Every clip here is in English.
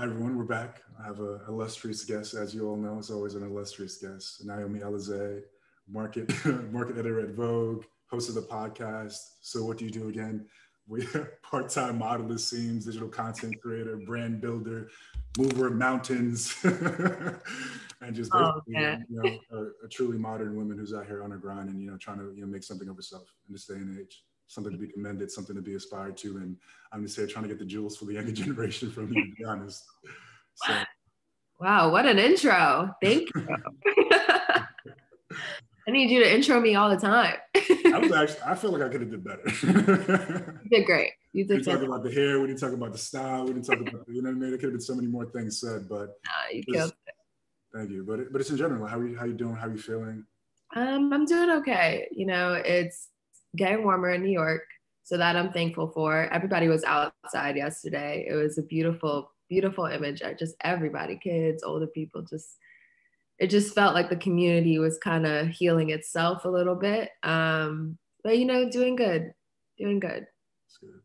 Hi everyone, we're back. I have an illustrious guest, as you all know. It's always an illustrious guest. Naomi Elizée, market market editor at Vogue, host of the podcast. So what do you do again? We part-time model, it seems, digital content creator, brand builder, mover of mountains, and just basically, a truly modern woman who's out here on her grind and trying to make something of herself in this day and age. Something to be commended, something to be aspired to, and I'm just here trying to get the jewels for the younger generation from you, to be honest. So, wow, what an intro! Thank you. I need you to intro me all the time. I feel like I could have did better. You did great. You did. We didn't talk about the hair. We didn't talk about the style. We didn't talk about the, what I mean. There could have been so many more things said, but you killed it. Thank you. But it's in general. How are you doing? How are you feeling? I'm doing okay. It's getting warmer in New York, so that I'm thankful for. Everybody was outside yesterday. It was a beautiful, beautiful image. Everybody, kids, older people, it just felt like the community was kind of healing itself a little bit. But doing good. That's good.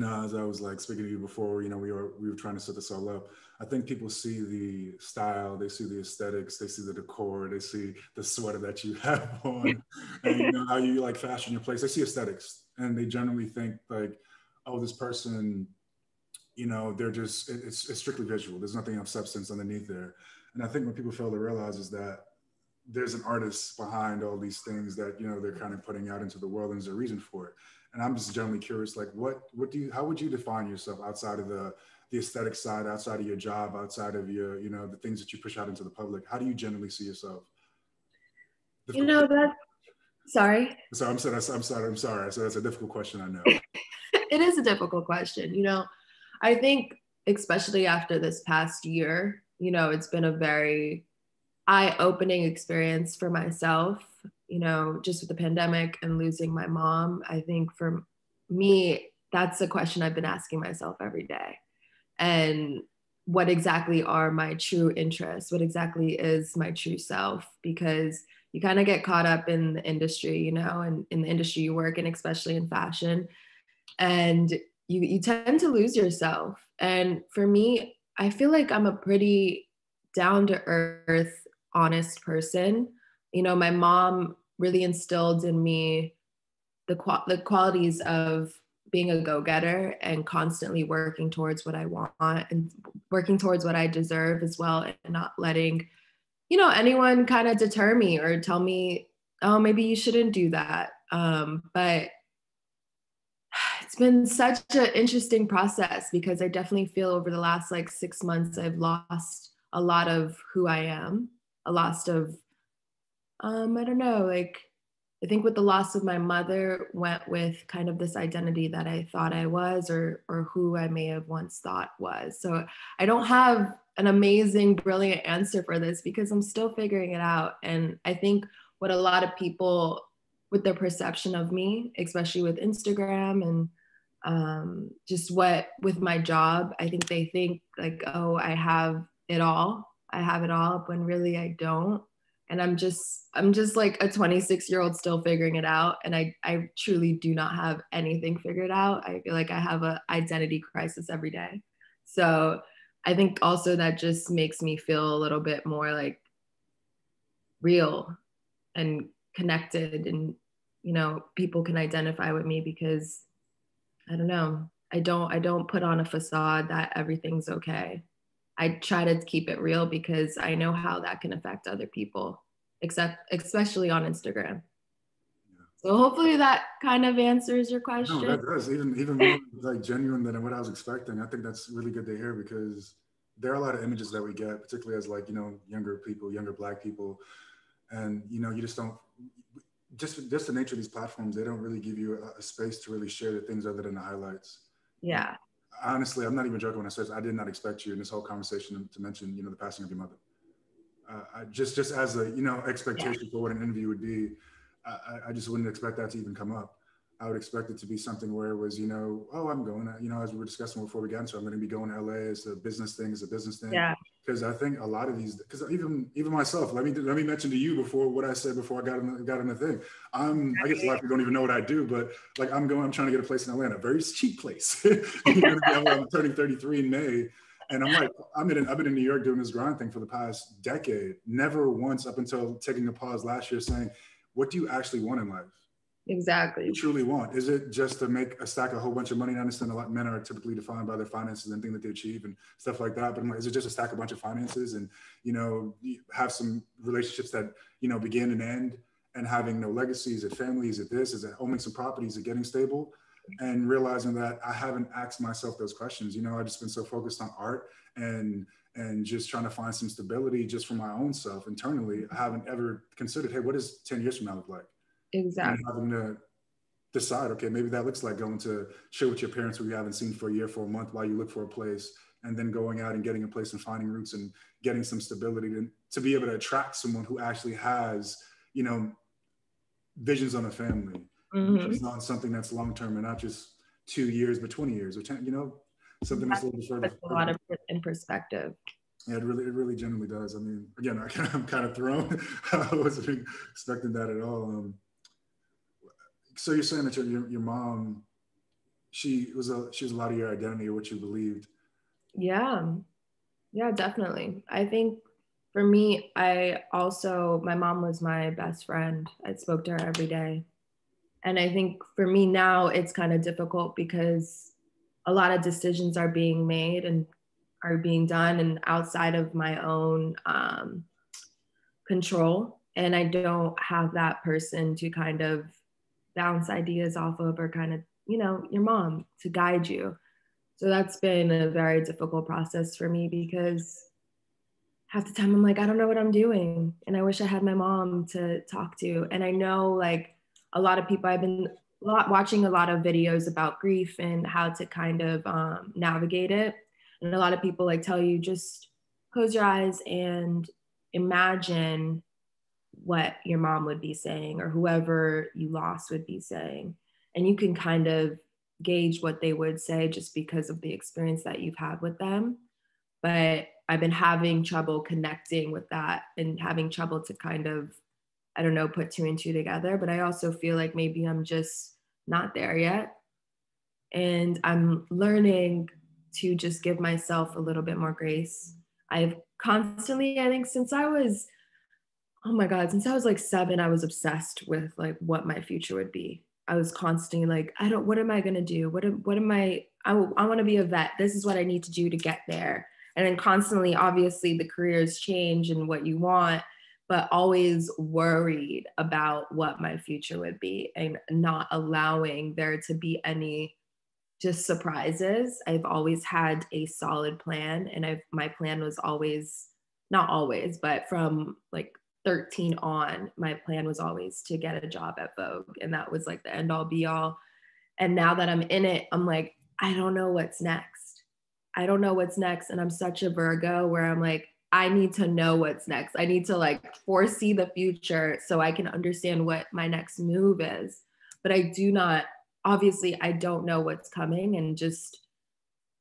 As I was like speaking to you before, we were trying to set this all up. I think people see the style, they see the aesthetics, they see the decor, they see the sweater that you have on, and how you like fashion your place. They see aesthetics, and they generally think like, oh, this person, they're just it's strictly visual. There's nothing of substance underneath there. And I think what people fail to realize is that there's an artist behind all these things that they're kind of putting out into the world, and there's a reason for it. And I'm just generally curious, like, how would you define yourself outside of the aesthetic side, outside of your job, outside of your, the things that you push out into the public? How do you generally see yourself? Sorry. I'm sorry. So that's a difficult question, I know. It is a difficult question. I think especially after this past year, it's been a very eye-opening experience for myself, just with the pandemic and losing my mom. I think for me, that's a question I've been asking myself every day. And what exactly are my true interests? What exactly is my true self? Because you kind of get caught up in the industry, and in the industry you work in, especially in fashion. And you tend to lose yourself. And for me, I feel like I'm a pretty down-to-earth, honest person. My mom really instilled in me the qualities of being a go-getter and constantly working towards what I want and working towards what I deserve as well, and not letting, anyone kind of deter me or tell me, oh, maybe you shouldn't do that. But it's been such an interesting process, because I definitely feel over the last 6 months, I've lost a lot of who I am, a loss of, I don't know, I think with the loss of my mother went with kind of this identity that I thought I was, or who I may have once thought was. So I don't have an amazing, brilliant answer for this, because I'm still figuring it out. And I think what a lot of people with their perception of me, especially with Instagram and just with my job, I think they think like, oh, I have it all, when really I don't. And I'm just like a 26-year-old still figuring it out. And I truly do not have anything figured out. I feel like I have an identity crisis every day. So I think also that just makes me feel a little bit more like real and connected, and people can identify with me, because I don't know, I don't put on a facade that everything's okay. I try to keep it real, because I know how that can affect other people, especially on Instagram. Yeah. So hopefully that kind of answers your question. No, that does. Even more genuine than what I was expecting. I think that's really good to hear, because there are a lot of images that we get, particularly as younger people, younger Black people, and you just don't. Just the nature of these platforms, they don't really give you a space to really share the things other than the highlights. Yeah. Honestly, I'm not even joking when I said I did not expect you in this whole conversation to mention, the passing of your mother. Just as a, expectation for what an interview would be, I just wouldn't expect that to even come up. I would expect it to be something where it was, oh, I'm going, as we were discussing before we got into it, I'm going to be going to LA. It's a business thing. Yeah. Because I think a lot of these, because even myself, let me mention to you before what I said before I got in the thing. I guess a lot of people don't even know what I do, but I'm trying to get a place in Atlanta, a very cheap place. I'm turning 33 in May. And I'm like, I've been in New York doing this grind thing for the past decade. Never once up until taking a pause last year saying, what do you actually want in life? Exactly. You truly want? Is it just to make a stack a whole bunch of money? And I understand a lot of men are typically defined by their finances and things that they achieve and stuff like that. But I'm like, is it just a stack a bunch of finances and, have some relationships that, begin and end and having no legacies? Is it family? Is it this? Is it owning some properties? Is it getting stable? And realizing that I haven't asked myself those questions. I've just been so focused on art and just trying to find some stability just for my own self internally. I haven't ever considered, hey, what does 10 years from now look like? Exactly. And having to decide, okay, maybe that looks like going to chill with your parents who you haven't seen for a year, for a month, while you look for a place, and then going out and getting a place and finding roots and getting some stability to be able to attract someone who actually has, visions on a family, visions on something that's long-term and not just 2 years, but 20 years or 10, something that's a little bit further. That's a lot of in perspective. Yeah, it really genuinely does. I mean, again, I'm kind of thrown. I wasn't expecting that at all. So you're saying that your mom, she was a lot of your identity or what you believed. Yeah, definitely. I think for me, my mom was my best friend. I spoke to her every day. And I think for me now, it's kind of difficult because a lot of decisions are being made and are being done and outside of my own control. And I don't have that person to kind of bounce ideas off of or kind of, your mom to guide you. So that's been a very difficult process for me because half the time I'm like, I don't know what I'm doing. And I wish I had my mom to talk to. And I know like a lot of people, I've been watching a lot of videos about grief and how to kind of navigate it. And a lot of people like tell you just close your eyes and imagine what your mom would be saying or whoever you lost would be saying. And you can kind of gauge what they would say just because of the experience that you've had with them. But I've been having trouble connecting with that and having trouble to kind of, I don't know, put 2 and 2 together. But I also feel like maybe I'm just not there yet. And I'm learning to just give myself a little bit more grace. I've constantly, I think since I was like 7, I was obsessed with like what my future would be. I was constantly like, what am I going to do? I want to be a vet. This is what I need to do to get there. And then constantly, obviously the careers change and what you want, but always worried about what my future would be and not allowing there to be any just surprises. I've always had a solid plan and my plan was always, not always, but from like 13 on, my plan was always to get a job at Vogue. And that was like the end all be all. And now that I'm in it, I'm like, I don't know what's next. And I'm such a Virgo where I'm like, I need to know what's next. I need to like foresee the future so I can understand what my next move is. But I don't know what's coming, and just,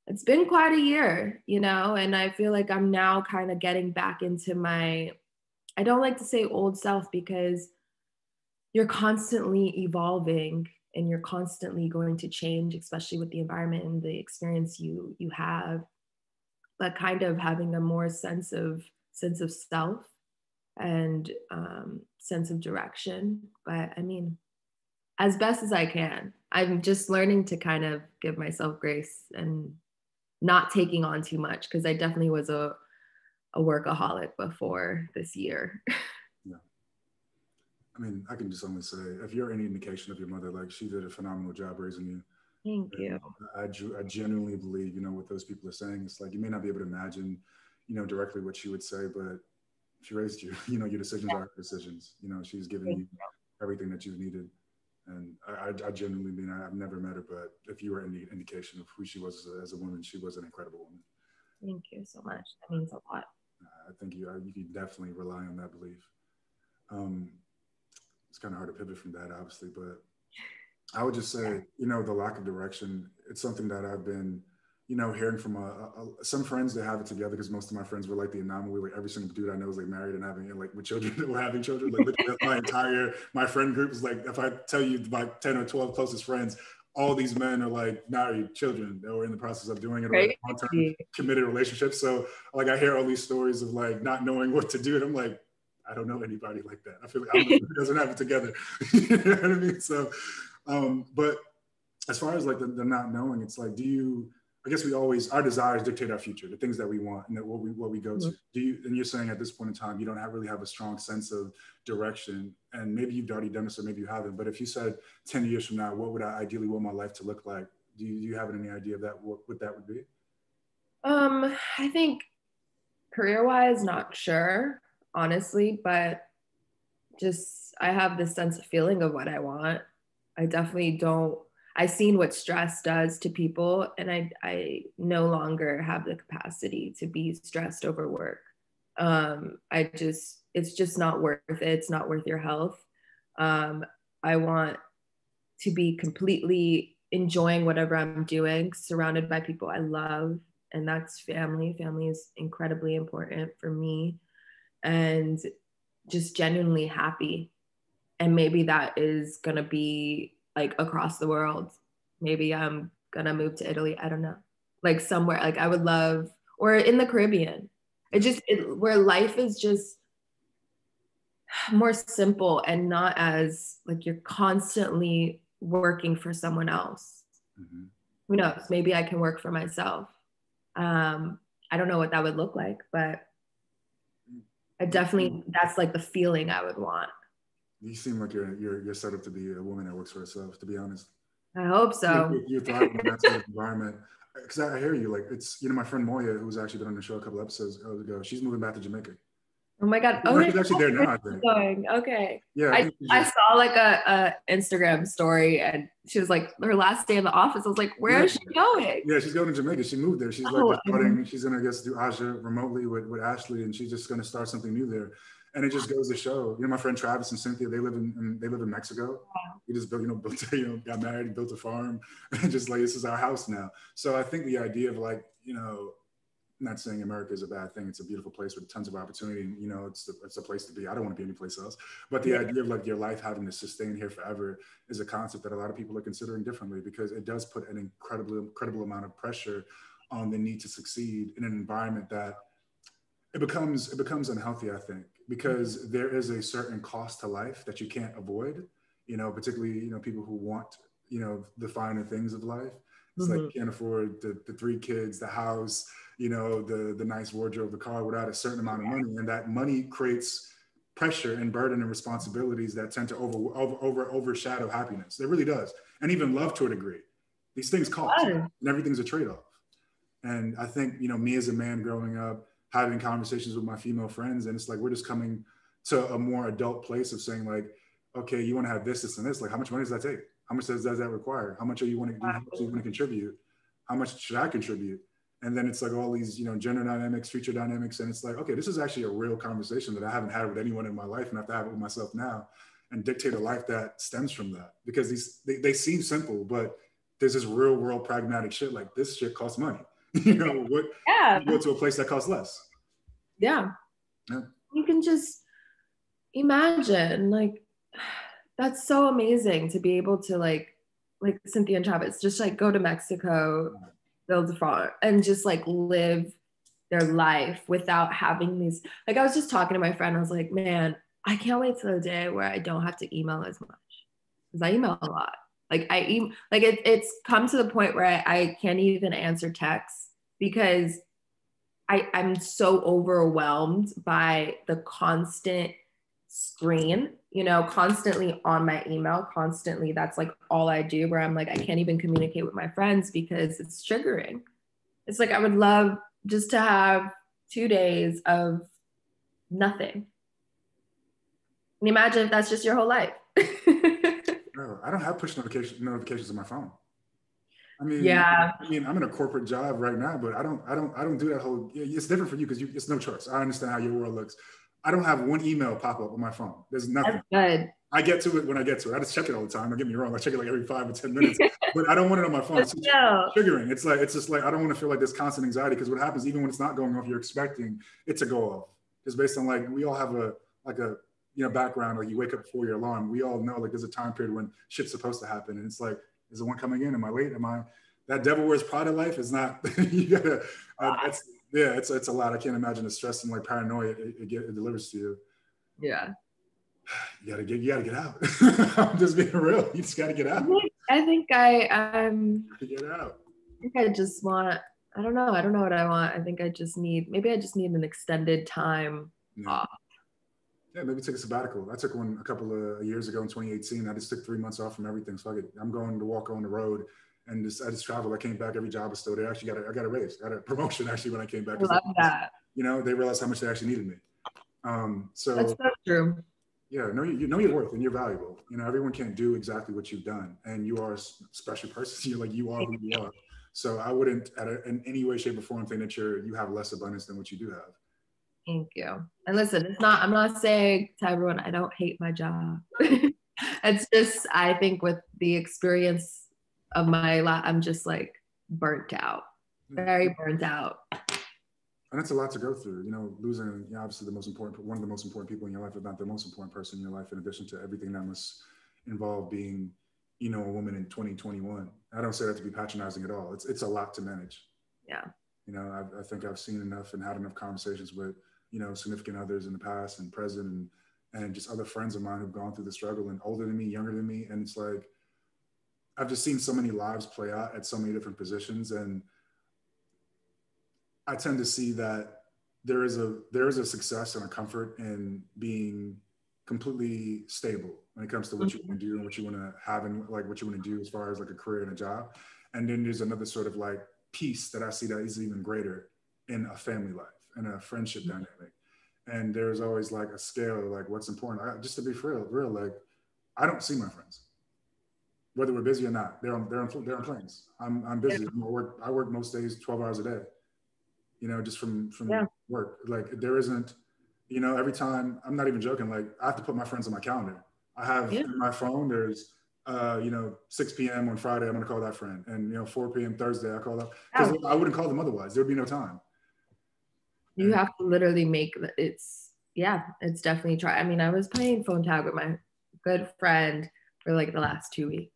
it's been quite a year, and I feel like I'm now kind of getting back into I don't like to say old self because you're constantly evolving and you're constantly going to change, especially with the environment and the experience you have, but kind of having a more sense of self and sense of direction. But I mean, as best as I can, I'm just learning to kind of give myself grace and not taking on too much, because I definitely was a workaholic before this year. Yeah. I mean, I can just only say, if you're any indication of your mother, like, she did a phenomenal job raising you. Thank you. I genuinely believe, what those people are saying. It's like, you may not be able to imagine, directly what she would say, but she raised you. Your decisions are her decisions. She's given you everything that you've needed. And I genuinely mean, I've never met her, but if you were any indication of who she was as a woman, she was an incredible woman. Thank you so much. That means a lot. I think you can definitely rely on that belief. It's kind of hard to pivot from that, obviously, but I would just say, the lack of direction, it's something that I've been, hearing from some friends that have it together, because most of my friends were like the anomaly. Like, every single dude I know is like married and having, like, with children or having children. Like, my friend group is like, if I tell you my 10 or 12 closest friends, all these men are like married, children that were in the process of doing it, or Right. long-term committed relationships. So like I hear all these stories of like not knowing what to do, and I'm like, I don't know anybody like that. I feel like I'm the one who doesn't have it together. You know what I mean? So, but as far as like the not knowing, it's like, I guess our desires dictate our future, the things that we want and that what we go to. And you're saying at this point in time, you don't really have a strong sense of direction, and maybe you've already done this or maybe you haven't, but if you said 10 years from now, what would I ideally want my life to look like? Do you have any idea of that, what that would be? I think career-wise, not sure, honestly, but just I have this sense of feeling of what I want. I definitely don't. I've seen what stress does to people, and I no longer have the capacity to be stressed over work. It's just not worth it. It's not worth your health. I want to be completely enjoying whatever I'm doing, surrounded by people I love, and that's family. Family is incredibly important for me, and just genuinely happy. And maybe that is gonna be like across the world. Maybe I'm gonna move to Italy. I don't know. Like somewhere, like I would love, or in the Caribbean. Where life is just more simple and not as like you're constantly working for someone else. Mm-hmm. Who knows? Maybe I can work for myself. I don't know what that would look like, but that's like the feeling I would want. You seem like you're set up to be a woman that works for herself, to be honest. I hope so. You thrive in that sort of environment. Because I hear you, like it's, my friend Moya, who's actually been on the show a couple episodes ago, she's moving back to Jamaica. Oh my God. Oh, she's actually there now, I think. Going. Okay. Yeah. I saw like a Instagram story, and she was like, her last day in the office. I was like, where is she going? Yeah, she's going to Jamaica. She moved there. She's like starting, she's going to, I guess, do Aja remotely with Ashley, and she's just going to start something new there. And it just goes to show, my friend Travis and Cynthia, they live in Mexico. Wow. We just got married, built a farm, and just like, this is our house now. So I think the idea of like, not saying America is a bad thing. It's a beautiful place with tons of opportunity. It's a place to be. I don't want to be any place else. But the idea of like your life having to sustain here forever is a concept that a lot of people are considering differently, because it does put an incredible amount of pressure on the need to succeed in an environment that it becomes unhealthy, I think, because there is a certain cost to life that you can't avoid, particularly, people who want, the finer things of life. It's like you can't afford the 3 kids, the house, the nice wardrobe, the car without a certain amount of money. And that money creates pressure and burden and responsibilities that tend to overshadow happiness. It really does. And even love to a degree. These things cost, and everything's a trade-off. And I think, me as a man growing up, having conversations with my female friends, and it's like, we're just coming to a more adult place of saying like, okay, you want to have this, this, and this. Like, how much money does that take? How much does that require? How much are you want to do? How much do you want to contribute? How much should I contribute? And then it's like all these, gender dynamics, future dynamics. And it's like, okay, this is actually a real conversation that I haven't had with anyone in my life, and I have to have it with myself now and dictate a life that stems from that. Because they seem simple, but there's this real world pragmatic shit. Like, this shit costs money. You go to a place that costs less. Yeah. You can just imagine, like, that's so amazing to be able to like Cynthia and Travis just like go to Mexico, build a farm, and just like live their life without having these, like, I was just talking to my friend, I was like, man, I can't wait till the day where I don't have to email as much, because I email a lot. Like it's come to the point where I can't even answer texts, because I'm so overwhelmed by the constant screen, constantly on my email, constantly. That's like all I do, where I'm like, I can't even communicate with my friends because it's triggering. It's like, I would love just to have 2 days of nothing. And imagine if that's just your whole life. No, I don't have push notifications on my phone. I'm in a corporate job right now, but I don't do that whole, it's different for you because it's no choice. I understand how your world looks. I don't have one email pop up on my phone. There's nothing. That's good. I get to it when I get to it. I just check it all the time. Don't get me wrong. I check it like every 5 or 10 minutes, but I don't want it on my phone. It's triggering. It's just like, I don't want to feel like this constant anxiety, because what happens, even when it's not going off, you're expecting it to go off. It's based on like, we all have a background, like you wake up before your alarm. We all know like there's a time period when shit's supposed to happen. And it's like, Is the one coming in? Am I late? Am I, that devil wears Prada life is not, you gotta, it's a lot. I can't imagine the stress and like paranoia it delivers to you. Yeah. You gotta get out. I'm just being real. You just gotta get out. I think get out. I think I just want, I don't know what I want. I think I just need an extended time off. Yeah, maybe take a sabbatical. I took one a couple of years ago in 2018. I just took 3 months off from everything. So I'm going to walk on the road and I just traveled. I came back, every job was still there. Actually I got a raise, got a promotion actually when I came back. I love that. You know, they realized how much they actually needed me. So that's so true. Yeah, you know your worth and you're valuable. You know, everyone can't do exactly what you've done, and you are a special person. You are who you are. So I wouldn't, in any way, shape, or form, think that you have less abundance than what you do have. Thank you. And listen, I'm not saying to everyone I don't hate my job. It's just, I think with the experience of my life, I'm just like burnt out, very burnt out. And that's a lot to go through, you know, losing, obviously one of the most important people in your life, if not the most important person in your life, in addition to everything that must involve being, you know, a woman in 2021. I don't say that to be patronizing at all. It's a lot to manage. Yeah. You know, I think I've seen enough and had enough conversations with, you know, significant others in the past and present and just other friends of mine who've gone through the struggle, and older than me, younger than me. And it's like, I've just seen so many lives play out at so many different positions. And I tend to see that there is a success and a comfort in being completely stable when it comes to what you want to do and what you want to have and like what you want to do as far as like a career and a job. And then there's another sort of like piece that I see that is even greater in a family life and a friendship dynamic. And there's always like a scale of like what's important. Just to be real, like I don't see my friends, whether we're busy or not. They're on planes. I'm busy. Yeah. I work most days 12 hours a day. You know, just from work. Like there isn't, you know, every time, I'm not even joking, like I have to put my friends on my calendar. I have in my phone, there's, you know, 6 p.m. on Friday, I'm gonna call that friend. And, you know, 4 p.m. Thursday, I call up, because I wouldn't call them otherwise. There'd be no time. You have to literally make it's definitely try. I mean, I was playing phone tag with my good friend for like the last 2 weeks.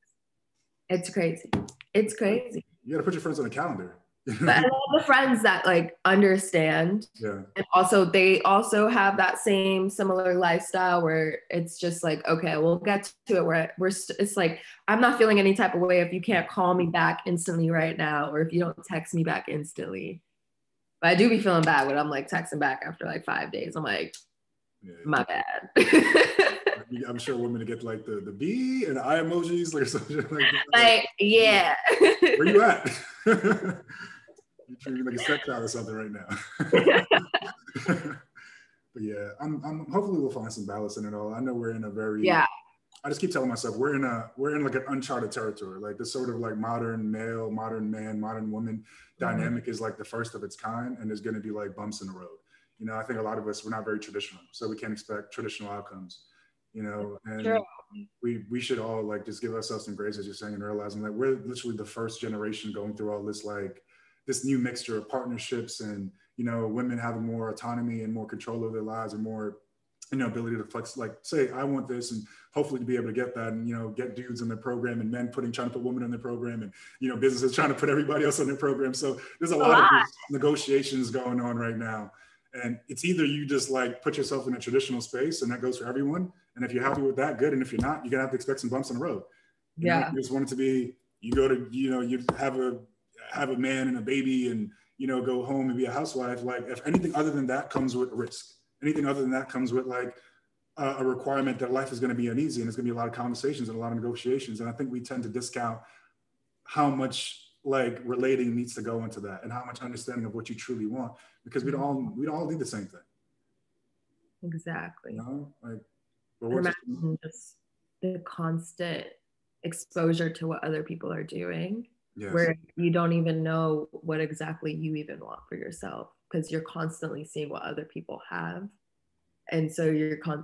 It's crazy. It's crazy. You gotta put your friends on a calendar. But I love the friends that like understand. Yeah. And also they also have that similar lifestyle where it's just like, okay, we'll get to it where it's like, I'm not feeling any type of way if you can't call me back instantly right now, or if you don't text me back instantly. But I do be feeling bad when I'm like texting back after like 5 days. I'm like, my bad. I'm sure women get like the B and eye emojis, like something like that. Like, yeah. Where you at? You're treating me like a stepchild or something right now. But yeah, I'm hopefully we'll find some balance in it all. I know we're in a very I just keep telling myself we're in like an uncharted territory. Like this sort of like modern male, modern man, modern woman dynamic is like the first of its kind, and there's going to be like bumps in the road. You know, I think a lot of us, we're not very traditional, so we can't expect traditional outcomes. You know, and we should all like just give ourselves some grace, as you're saying, and realizing that we're literally the first generation going through all this like this new mixture of partnerships and, you know, women having more autonomy and more control of their lives and more, you know, ability to flex, like say, I want this, and hopefully to be able to get that, and, you know, get dudes in their program and men trying to put women in their program, and, you know, businesses trying to put everybody else on their program. So there's a lot of negotiations going on right now. And it's either you just like put yourself in a traditional space, and that goes for everyone. And if you're happy with that, good. And if you're not, you're gonna have to expect some bumps in the road. You know, you just want it to be, you go to, you know, you have a man and a baby and, you know, go home and be a housewife. Like if anything other than that comes with risk, anything other than that comes with like a requirement that life is going to be uneasy, and there's going to be a lot of conversations and a lot of negotiations. And I think we tend to discount how much like relating needs to go into that, and how much understanding of what you truly want, because we all need the same thing. Exactly. You know, like just the constant exposure to what other people are doing, where you don't even know what exactly you even want for yourself, because you're constantly seeing what other people have. And so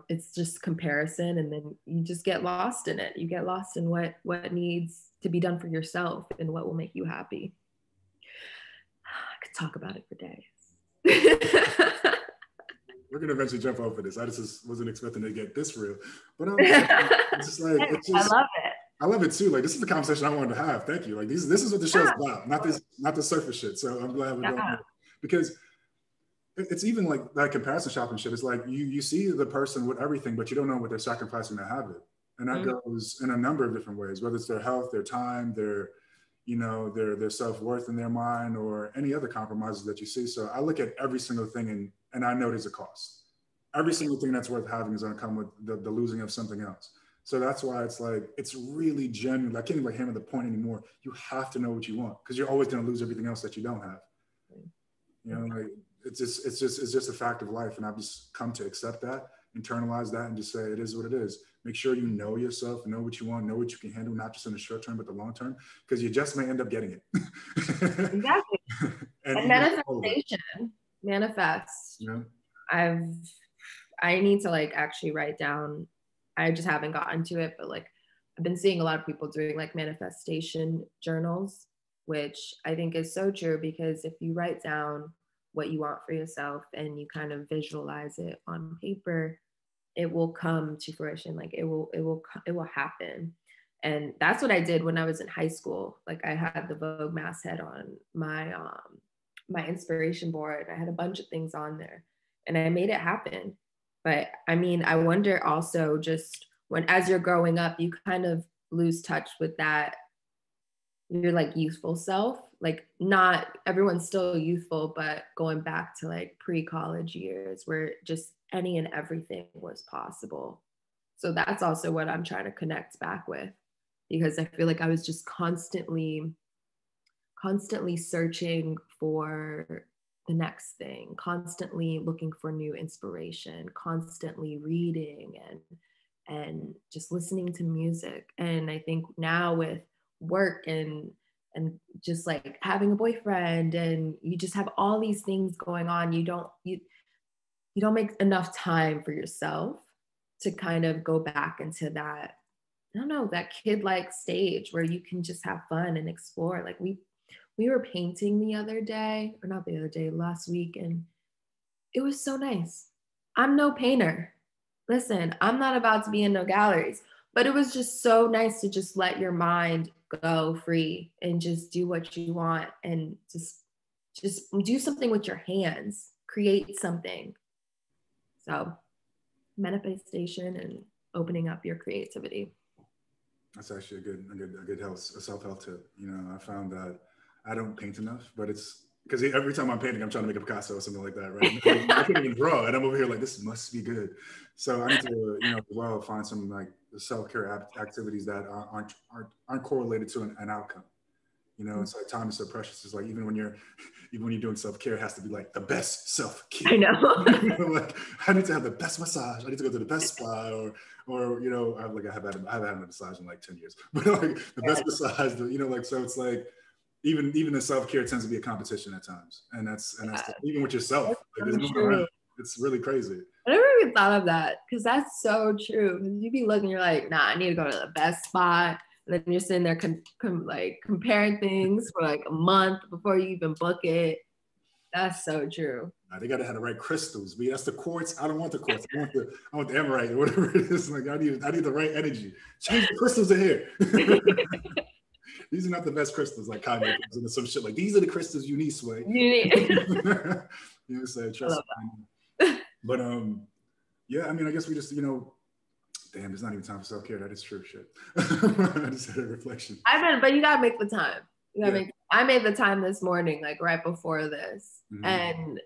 it's just comparison, and then you just get lost in it. You get lost in what needs to be done for yourself and what will make you happy. I could talk about it for days. We're gonna eventually jump over this. I just wasn't expecting to get this real, but it's just like I love it. I love it too. Like, this is the conversation I wanted to have. Thank you. Like, this is what the show's about, not the surface shit. So I'm glad we're doing it, because it's even like that comparison shopping shit. It's like you see the person with everything, but you don't know what they're sacrificing to have it. And that goes in a number of different ways, whether it's their health, their time, their self-worth in their mind, or any other compromises that you see. So I look at every single thing and I know there's a cost. Every single thing that's worth having is going to come with the losing of something else. So that's why it's like, it's really genuine. I can't even hammer the point anymore. You have to know what you want, because you're always going to lose everything else that you don't have. You know, like, it's just a fact of life. And I've just come to accept that, internalize that, and just say, it is what it is. Make sure you know yourself, know what you want, know what you can handle, not just in the short term, but the long term, because you just may end up getting it. Exactly. And manifestation, manifest. Yeah. I need to like actually write down, I just haven't gotten to it, but like I've been seeing a lot of people doing like manifestation journals, which I think is so true, because if you write down what you want for yourself and you kind of visualize it on paper, it will come to fruition. Like it will happen. And that's what I did when I was in high school. Like I had the Vogue masthead on my inspiration board. I had a bunch of things on there and I made it happen. But I mean, I wonder also, just as you're growing up, you kind of lose touch with that, your like youthful self. Like, not everyone's still youthful, but going back to like pre-college years where just any and everything was possible. So that's also what I'm trying to connect back with, because I feel like I was just constantly searching for the next thing, constantly looking for new inspiration, constantly reading and just listening to music. And I think now with work and just like having a boyfriend, and you just have all these things going on, you don't make enough time for yourself to kind of go back into that, I don't know, that kid-like stage where you can just have fun and explore. Like we were painting the other day, or not the other day, last week, and it was so nice. I'm no painter. Listen, I'm not about to be in no galleries, but it was just so nice to just let your mind go free and just do what you want, and just do something with your hands, create something. So manifestation and opening up your creativity. That's actually a good self-help tip. You know, I found that I don't paint enough, but it's because every time I'm painting, I'm trying to make a Picasso or something like that, right? I can't even draw, and I'm over here like, this must be good. So I need to, find some like self-care activities that aren't correlated to an outcome. You know, it's like time is so precious. It's like even when you're doing self-care, it has to be like the best self-care. I know. You know, like I need to have the best massage. I need to go to the best spa, or you know, I haven't had a massage in like 10 years, but like the best massage. You know, like so it's like even the self-care tends to be a competition at times, and that's even with yourself. Like, there's no one around. It's really crazy. I never even thought of that, because that's so true. You be looking, you're like, nah, I need to go to the best spot. And then you're sitting there comparing things for like a month before you even book it. That's so true. They gotta have the right crystals. But that's the quartz. I don't want the quartz. I want the emerald or whatever it is. Like I need the right energy. Change the crystals in here. These are not the best crystals, like Kanye comes into some shit like, these are the crystals you need, Sway. You know, so trust me. But yeah, I mean, I guess we just, you know, damn, there's not even time for self-care. That is true shit. I just had a reflection. But you gotta make the time. I made the time this morning, like right before this. Mm-hmm. And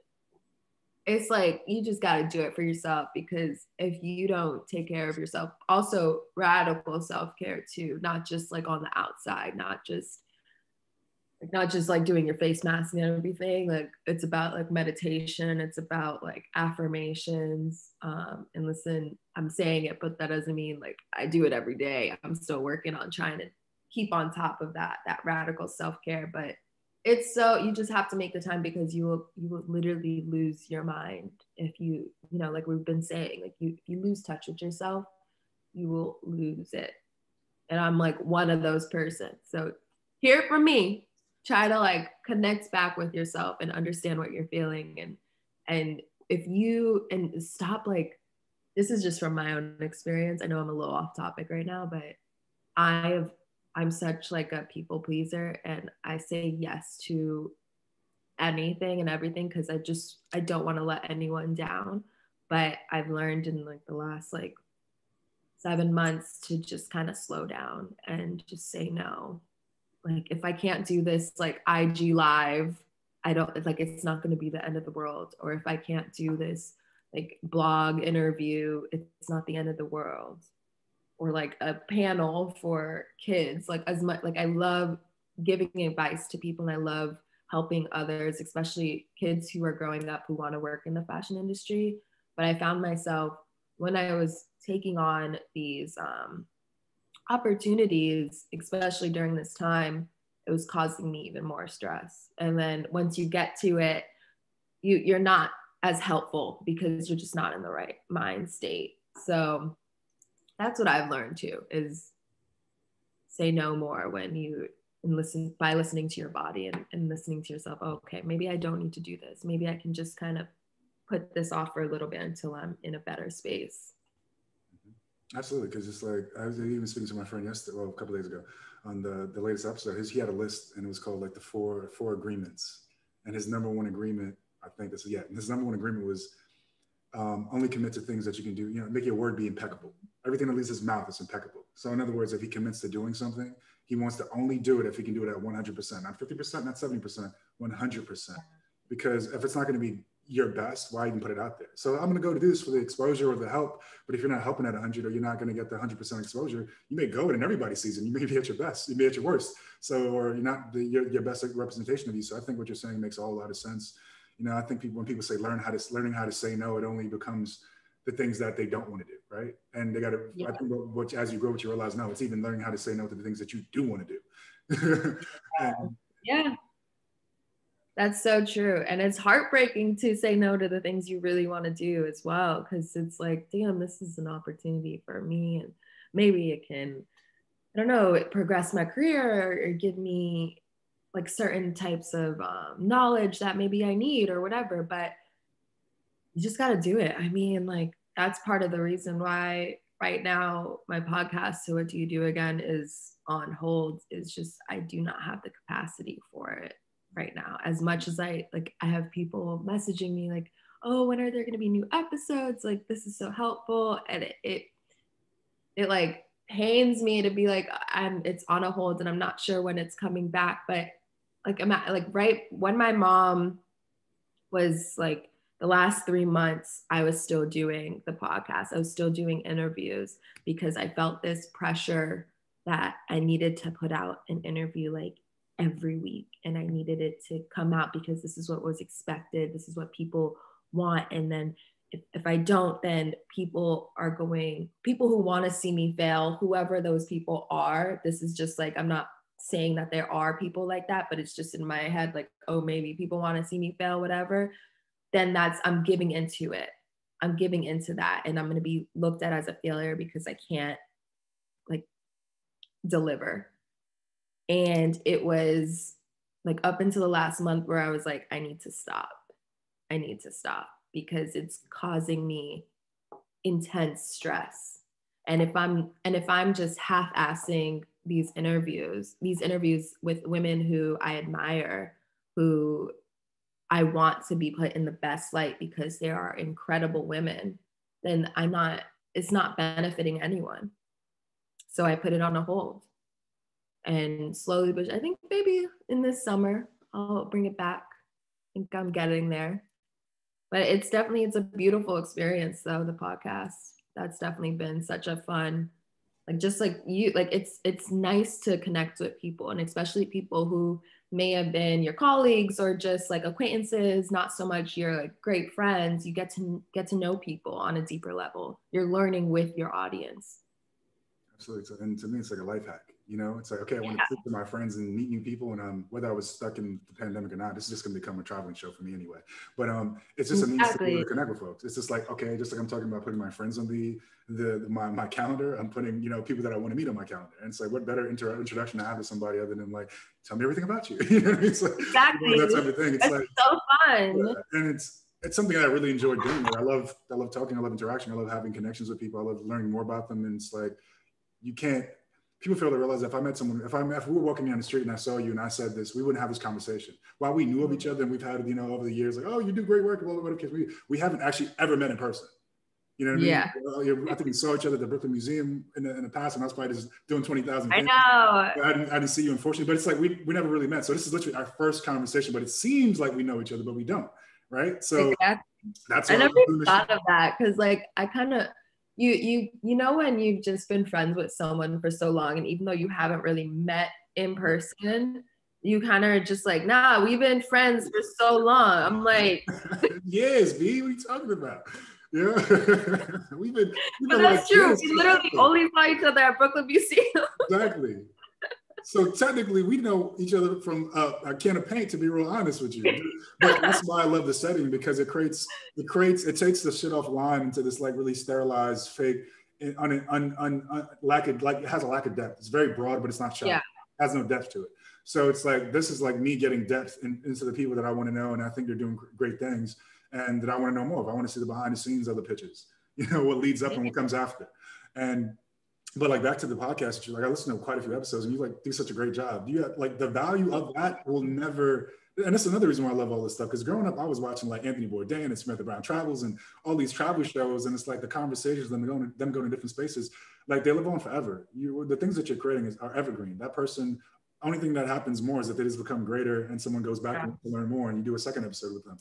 it's like, you just gotta do it for yourself, because if you don't take care of yourself, also radical self-care too, not just like on the outside, not just like doing your face mask and everything. Like it's about like meditation, it's about like affirmations. And listen, I'm saying it, but that doesn't mean like I do it every day. I'm still working on trying to keep on top of that radical self-care. But it's so, you just have to make the time, because you will literally lose your mind if you know, like we've been saying, like if you lose touch with yourself, you will lose it. And I'm like one of those persons. So hear it from me. Try to like connect back with yourself and understand what you're feeling. And if you, and stop, like, this is just from my own experience. I know I'm a little off topic right now, but I'm such like a people pleaser, and I say yes to anything and everything because I don't want to let anyone down. But I've learned in like the last like 7 months to just kind of slow down and just say no. Like if I can't do this like IG live, I don't like, it's not going to be the end of the world. Or if I can't do this like blog interview, it's not the end of the world. Or like a panel for kids, like as much, like I love giving advice to people and I love helping others, especially kids who are growing up who want to work in the fashion industry. But I found myself when I was taking on these opportunities, especially during this time, it was causing me even more stress. And then once you get to it, you're not as helpful because you're just not in the right mind state. So that's what I've learned too, is say no more when you and listen by listening to your body and listening to yourself. Oh, okay, maybe I don't need to do this. Maybe I can just kind of put this off for a little bit until I'm in a better space. Absolutely, because it's like I was even speaking to my friend yesterday, well, a couple of days ago, on the latest episode. He had a list, and it was called like the four agreements. And his number one agreement, I think that's his number one agreement was only commit to things that you can do. You know, make your word be impeccable. Everything that leaves his mouth is impeccable. So in other words, if he commits to doing something, he wants to only do it if he can do it at 100%, not 50%, not 70%, 100%. Because if it's not going to be your best, why even put it out there? So I'm going to go to do this for the exposure or the help. But if you're not helping at 100 or you're not going to get the 100% exposure, you may go and everybody sees it. You may be at your best, you may be at your worst. So, or you're not your best representation of you. So I think what you're saying makes a whole lot of sense. You know, I think when people say learning how to say no, it only becomes the things that they don't want to do, right? And they got to, I think what, as you grow, what you realize now, it's even learning how to say no to the things that you do want to do. Yeah. That's so true. And it's heartbreaking to say no to the things you really want to do as well. Cause it's like, damn, this is an opportunity for me. And maybe it can, I don't know, progress my career or give me like certain types of knowledge that maybe I need or whatever, but you just got to do it. I mean, like that's part of the reason why right now my podcast, So What Do You Do Again, is on hold, is just, I do not have the capacity for it right now. As much as I have people messaging me like, oh, when are there going to be new episodes? Like, this is so helpful. And it like pains me to be like, it's on a hold and I'm not sure when it's coming back. But like, I'm at, like right when my mom was like, the last 3 months, I was still doing the podcast. I was still doing interviews because I felt this pressure that I needed to put out an interview like every week. And I needed it to come out because this is what was expected. This is what people want. And then if I don't, then people who want to see me fail, whoever those people are, this is just like, I'm not saying that there are people like that, but it's just in my head, like, oh, maybe people want to see me fail, whatever. Then I'm giving into it. I'm giving into that. And I'm going to be looked at as a failure because I can't like deliver. And it was like up until the last month where I was like, I need to stop because it's causing me intense stress. And if I'm just half-assing these interviews with women who I admire, who I want to be put in the best light because they are incredible women, then it's not benefiting anyone. So I put it on a hold. And slowly, but I think maybe in this summer, I'll bring it back. I think I'm getting there. But it's a beautiful experience though, the podcast. That's definitely been such a fun, like just like you, like it's nice to connect with people, and especially people who may have been your colleagues or just like acquaintances, not so much your like great friends. You get to know people on a deeper level. You're learning with your audience. Absolutely. And to me, it's like a life hack. You know, it's like, okay, I want to speak to my friends and meet new people. And whether I was stuck in the pandemic or not, this is just going to become a traveling show for me anyway. But it's just a means to be able to connect with folks. It's just like, okay, just like I'm talking about putting my friends on my calendar, I'm putting, you know, people that I want to meet on my calendar. And it's like, what better introduction to have to somebody other than like, tell me everything about you. You know what I mean? It's like, exactly. You know, that type of thing. It's like so fun. Yeah. And it's something that I really enjoy doing. Like, I love talking. I love interaction. I love having connections with people. I love learning more about them. And it's like, you can't people fail to realize that if I met someone, if we were walking down the street and I saw you and I said this, we wouldn't have this conversation. While we knew of each other and we've had, over the years, like, oh, you do great work, blah, blah, blah, because we haven't actually ever met in person. You know what I mean? I think we saw each other at the Brooklyn Museum in the past, and I was probably just doing 20,000 things. I know. I didn't see you, unfortunately, but it's like we never really met. So this is literally our first conversation, but it seems like we know each other, but we don't, right? So that's I never thought of that, because like I kind of, you know, when you've just been friends with someone for so long, and even though you haven't really met in person, you kind of just like, nah, we've been friends for so long. I'm like, yes, B, what are you talking about? Yeah, we've been but that's true. We literally only saw each other at Brooklyn Museum. Exactly. So technically, we know each other from a can of paint, to be real honest with you. But that's why I love the setting, because it takes the shit offline into this like really sterilized, fake, it has a lack of depth. It's very broad, but it's not shallow. Yeah. It has no depth to it. So it's like, this is like me getting depth into the people that I want to know, and I think they're doing great things, and that I want to know more of. I want to see the behind the scenes of the pitches, what leads up and what comes after. But like back to the podcast, I listened to quite a few episodes, and you like do such a great job. You have, like, the value of that will never, and that's another reason why I love all this stuff. Because growing up, I was watching like Anthony Bourdain and Samantha Brown Travels and all these travel shows, and it's like the conversations, them going to different spaces, like they live on forever. The things that you're creating are evergreen. That person, only thing that happens more is that they just become greater, and someone goes back to learn more, and you do a second episode with them.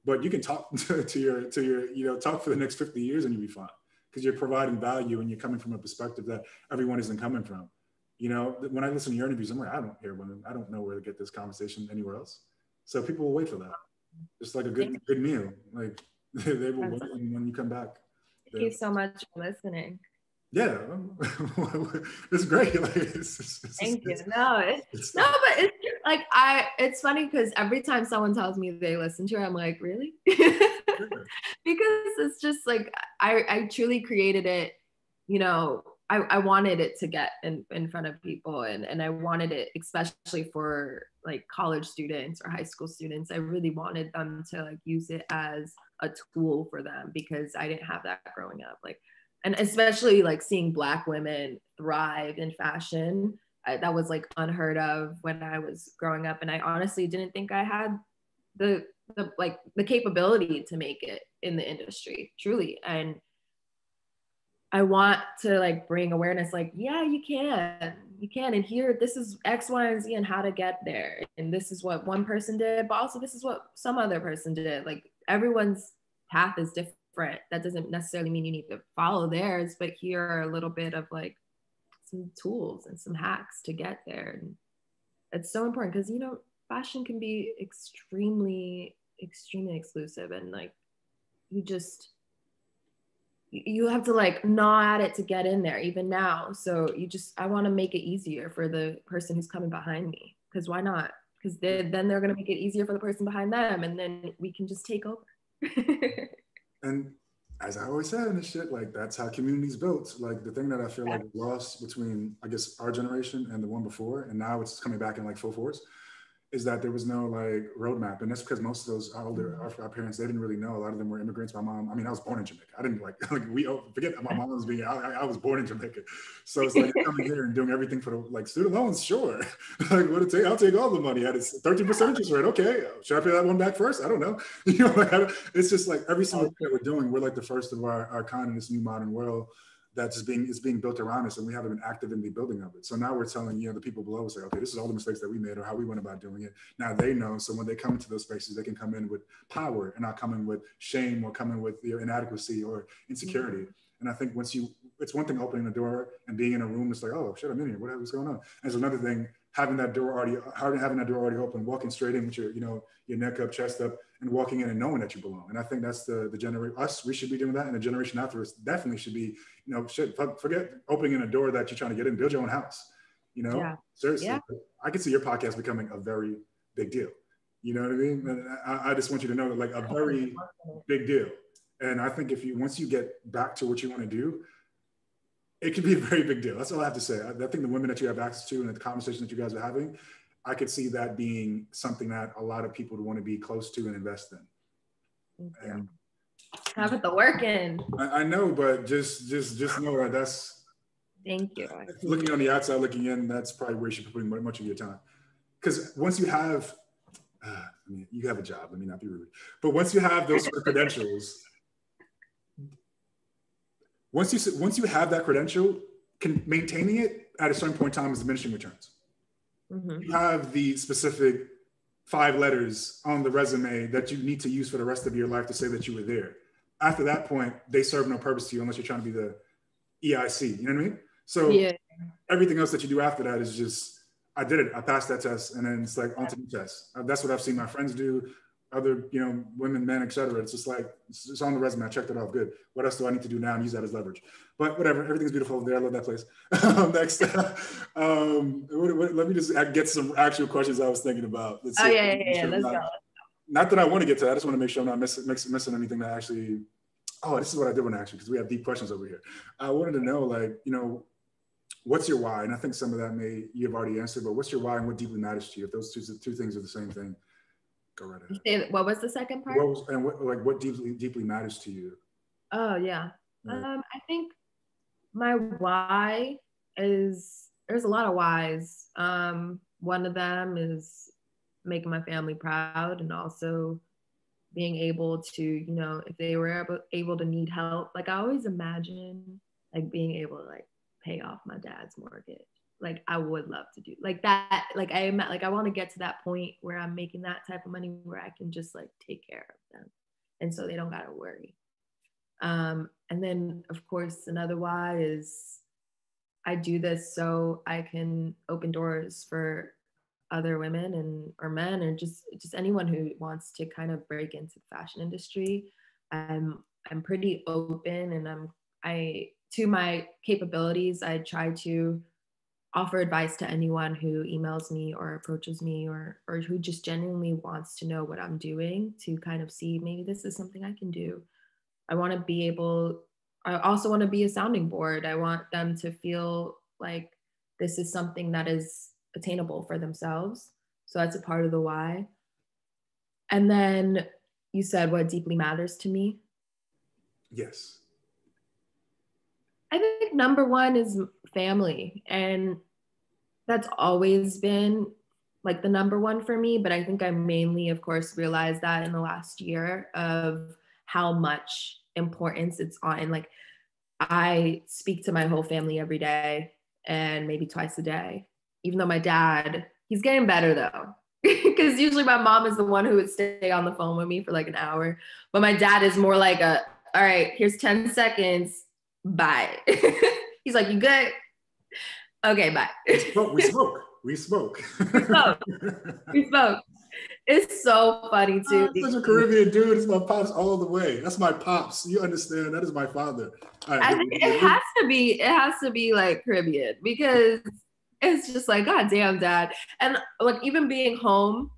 But you can talk to your talk for the next 50 years, and you'll be fine, because you're providing value and you're coming from a perspective that everyone isn't coming from. When I listen to your interviews, I'm like, I don't know where to get this conversation anywhere else. So people will wait for that. Just like a good meal. Like they will wait, and when you come back. Thank you so much for listening. Yeah, it's great. Like, Thank you. But it's like it's funny because every time someone tells me they listen to it, I'm like, really? Because it's just like I truly created it. I wanted it to get in front of people, and I wanted it especially for like college students or high school students. I really wanted them to like use it as a tool for them, because I didn't have that growing up. Like, and especially like seeing Black women thrive in fashion, that was like unheard of when I was growing up. And I honestly didn't think I had the capability to make it in the industry, truly. And I want to like bring awareness, like, yeah, you can. And here, this is X, Y, and Z and how to get there. And this is what one person did, but also this is what some other person did. Like, everyone's path is different. That doesn't necessarily mean you need to follow theirs, but here are a little bit of like some tools and some hacks to get there. And it's so important because, fashion can be extremely, extremely exclusive, and like you have to like gnaw at it to get in there even now. So I want to make it easier for the person who's coming behind me, because why not? Because then they're going to make it easier for the person behind them, and then we can just take over. And as I always said in this shit, like, that's how community's built. Like, the thing that I feel like lost between, I guess, our generation and the one before, and now it's coming back in like full force, is that there was no like roadmap. And that's because most of those our parents, they didn't really know. A lot of them were immigrants. My mom, I was born in Jamaica. I didn't forget my mom was being, I was born in Jamaica. So it's like coming here and doing everything for the like student loans, sure. Like, what it take? I'll take all the money. At 13% interest rate. Okay, should I pay that one back first? I don't know. It's just like every single thing that we're doing, we're like the first of our kind in this new modern world that's being built around us, and we haven't been active in the building of it. So now we're telling the people below us, like, okay, this is all the mistakes that we made or how we went about doing it. Now they know, so when they come into those spaces, they can come in with power and not come in with shame or come in with inadequacy or insecurity. Mm-hmm. And I think it's one thing opening the door and being in a room, it's like, oh shit, I'm in here. What's going on? And it's another thing having that door already open, walking straight in with your neck up, chest up, and walking in and knowing that you belong. And I think that's the generation, we should be doing that. And the generation after us definitely should be, forget opening in a door that you're trying to get in, build your own house, seriously. Yeah. I can see your podcast becoming a very big deal. You know what I mean? And I just want you to know that, like, a very big deal. And I think once you get back to what you want to do, it can be a very big deal. That's all I have to say. I think the women that you have access to and the conversations that you guys are having, I could see that being something that a lot of people would want to be close to and invest in. And have it the work in. I know, but just know that Thank you. Looking on the outside, looking in, that's probably where you should be putting much of your time. Because once you have, I mean, you have a job, let me not be rude, but once you have those sort of credentials, once you have that credential, maintaining it at a certain point in time is diminishing returns. You have the specific 5 letters on the resume that you need to use for the rest of your life to say that you were there. After that point, they serve no purpose to you unless you're trying to be the EIC, you know what I mean? So everything else that you do after that is just, I did it, I passed that test, and then it's like on to the test. That's what I've seen my friends do, other, you know, women, men, etc. It's just like, it's on the resume, I checked it off, good. What else do I need to do now and use that as leverage? But whatever, everything's beautiful over there, I love that place. Next, let me just get some actual questions I was thinking about. Let's go. Not that I want to get to that, I just want to make sure I'm not missing anything that actually, oh, this is what I did want to ask you, because we have deep questions over here. I wanted to know, like, you know, what's your why? And I think some of that you've already answered, but what's your why and what deeply matters to you? If those two things are the same thing, go right ahead. What was the second part? What deeply matters to you? Oh, yeah. Right. I think my why is, there's a lot of whys. One of them is making my family proud, and also being able to, you know, if they were able to need help, like I always imagine like being able to like pay off my dad's mortgage. Like I would love to do like that. Like I want to get to that point where I'm making that type of money where I can just like take care of them, and so they don't gotta worry. And then of course another why is I do this so I can open doors for other women or men, or just anyone who wants to kind of break into the fashion industry. I'm pretty open, and to my capabilities, I try to offer advice to anyone who emails me or approaches me or who just genuinely wants to know what I'm doing, to kind of see maybe this is something I can do. I also want to be a sounding board. I want them to feel like this is something that is attainable for themselves. So that's a part of the why. And then you said what deeply matters to me. Yes. I think number one is family. And that's always been like the number one for me. But I think I mainly, of course, realized that in the last year of how much importance it's on. And like, I speak to my whole family every day and maybe twice a day. Even though my dad, he's getting better though. Because usually my mom is the one who would stay on the phone with me for like an hour. But my dad is more like all right, here's 10 seconds, bye. He's like, you good? Okay, bye. We spoke. It's so funny too. Such a Caribbean dude. It's my pops all the way. That's my pops. You understand? That is my father. Right, I think it has to be like Caribbean, because it's just like, God damn, dad. And like even being home,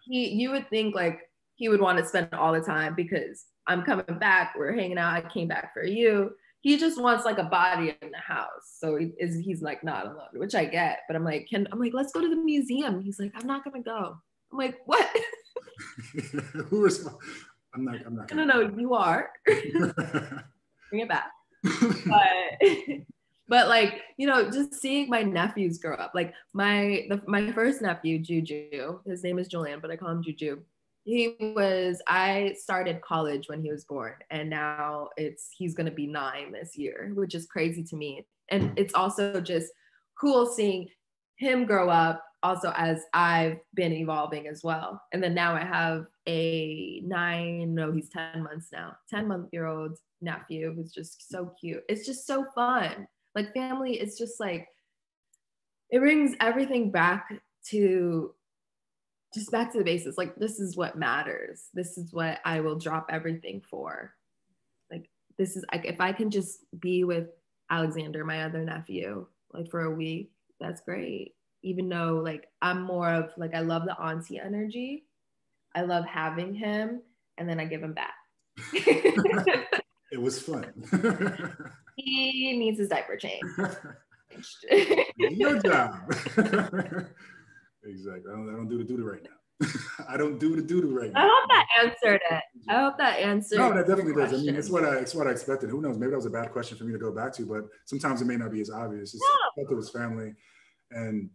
you would think like he would want to spend all the time because I'm coming back, we're hanging out, I came back for you. He just wants like a body in the house. So he's like not alone, which I get. But I'm like, let's go to the museum. He's like, I'm not gonna go. I'm like, what? I'm not. No, you are. Bring it back. But like, you know, just seeing my nephews grow up. Like my first nephew, Juju, his name is Julian, but I call him Juju. I started college when he was born, and now he's gonna be 9 this year, which is crazy to me. And it's also just cool seeing him grow up also as I've been evolving as well. And then now I have he's 10 months now, 10-month-old nephew who's just so cute. It's just so fun. Like family, it's just like, it brings everything back to the basics. Like, this is what matters. This is what I will drop everything for. Like, this is like, if I can just be with Alexander, my other nephew, like for a week, that's great. Even though like I'm more of like, I love the auntie energy. I love having him, and then I give him back. It was fun. He needs his diaper changed. Your job. Exactly. I don't do the duty right now. I don't do the doo-doo right I now. hope that answered it. I hope that answered. No, that definitely does. I question. mean, it's what I expected. Who knows? Maybe that was a bad question for me to go back to, but sometimes it may not be as obvious. It's felt it was family, and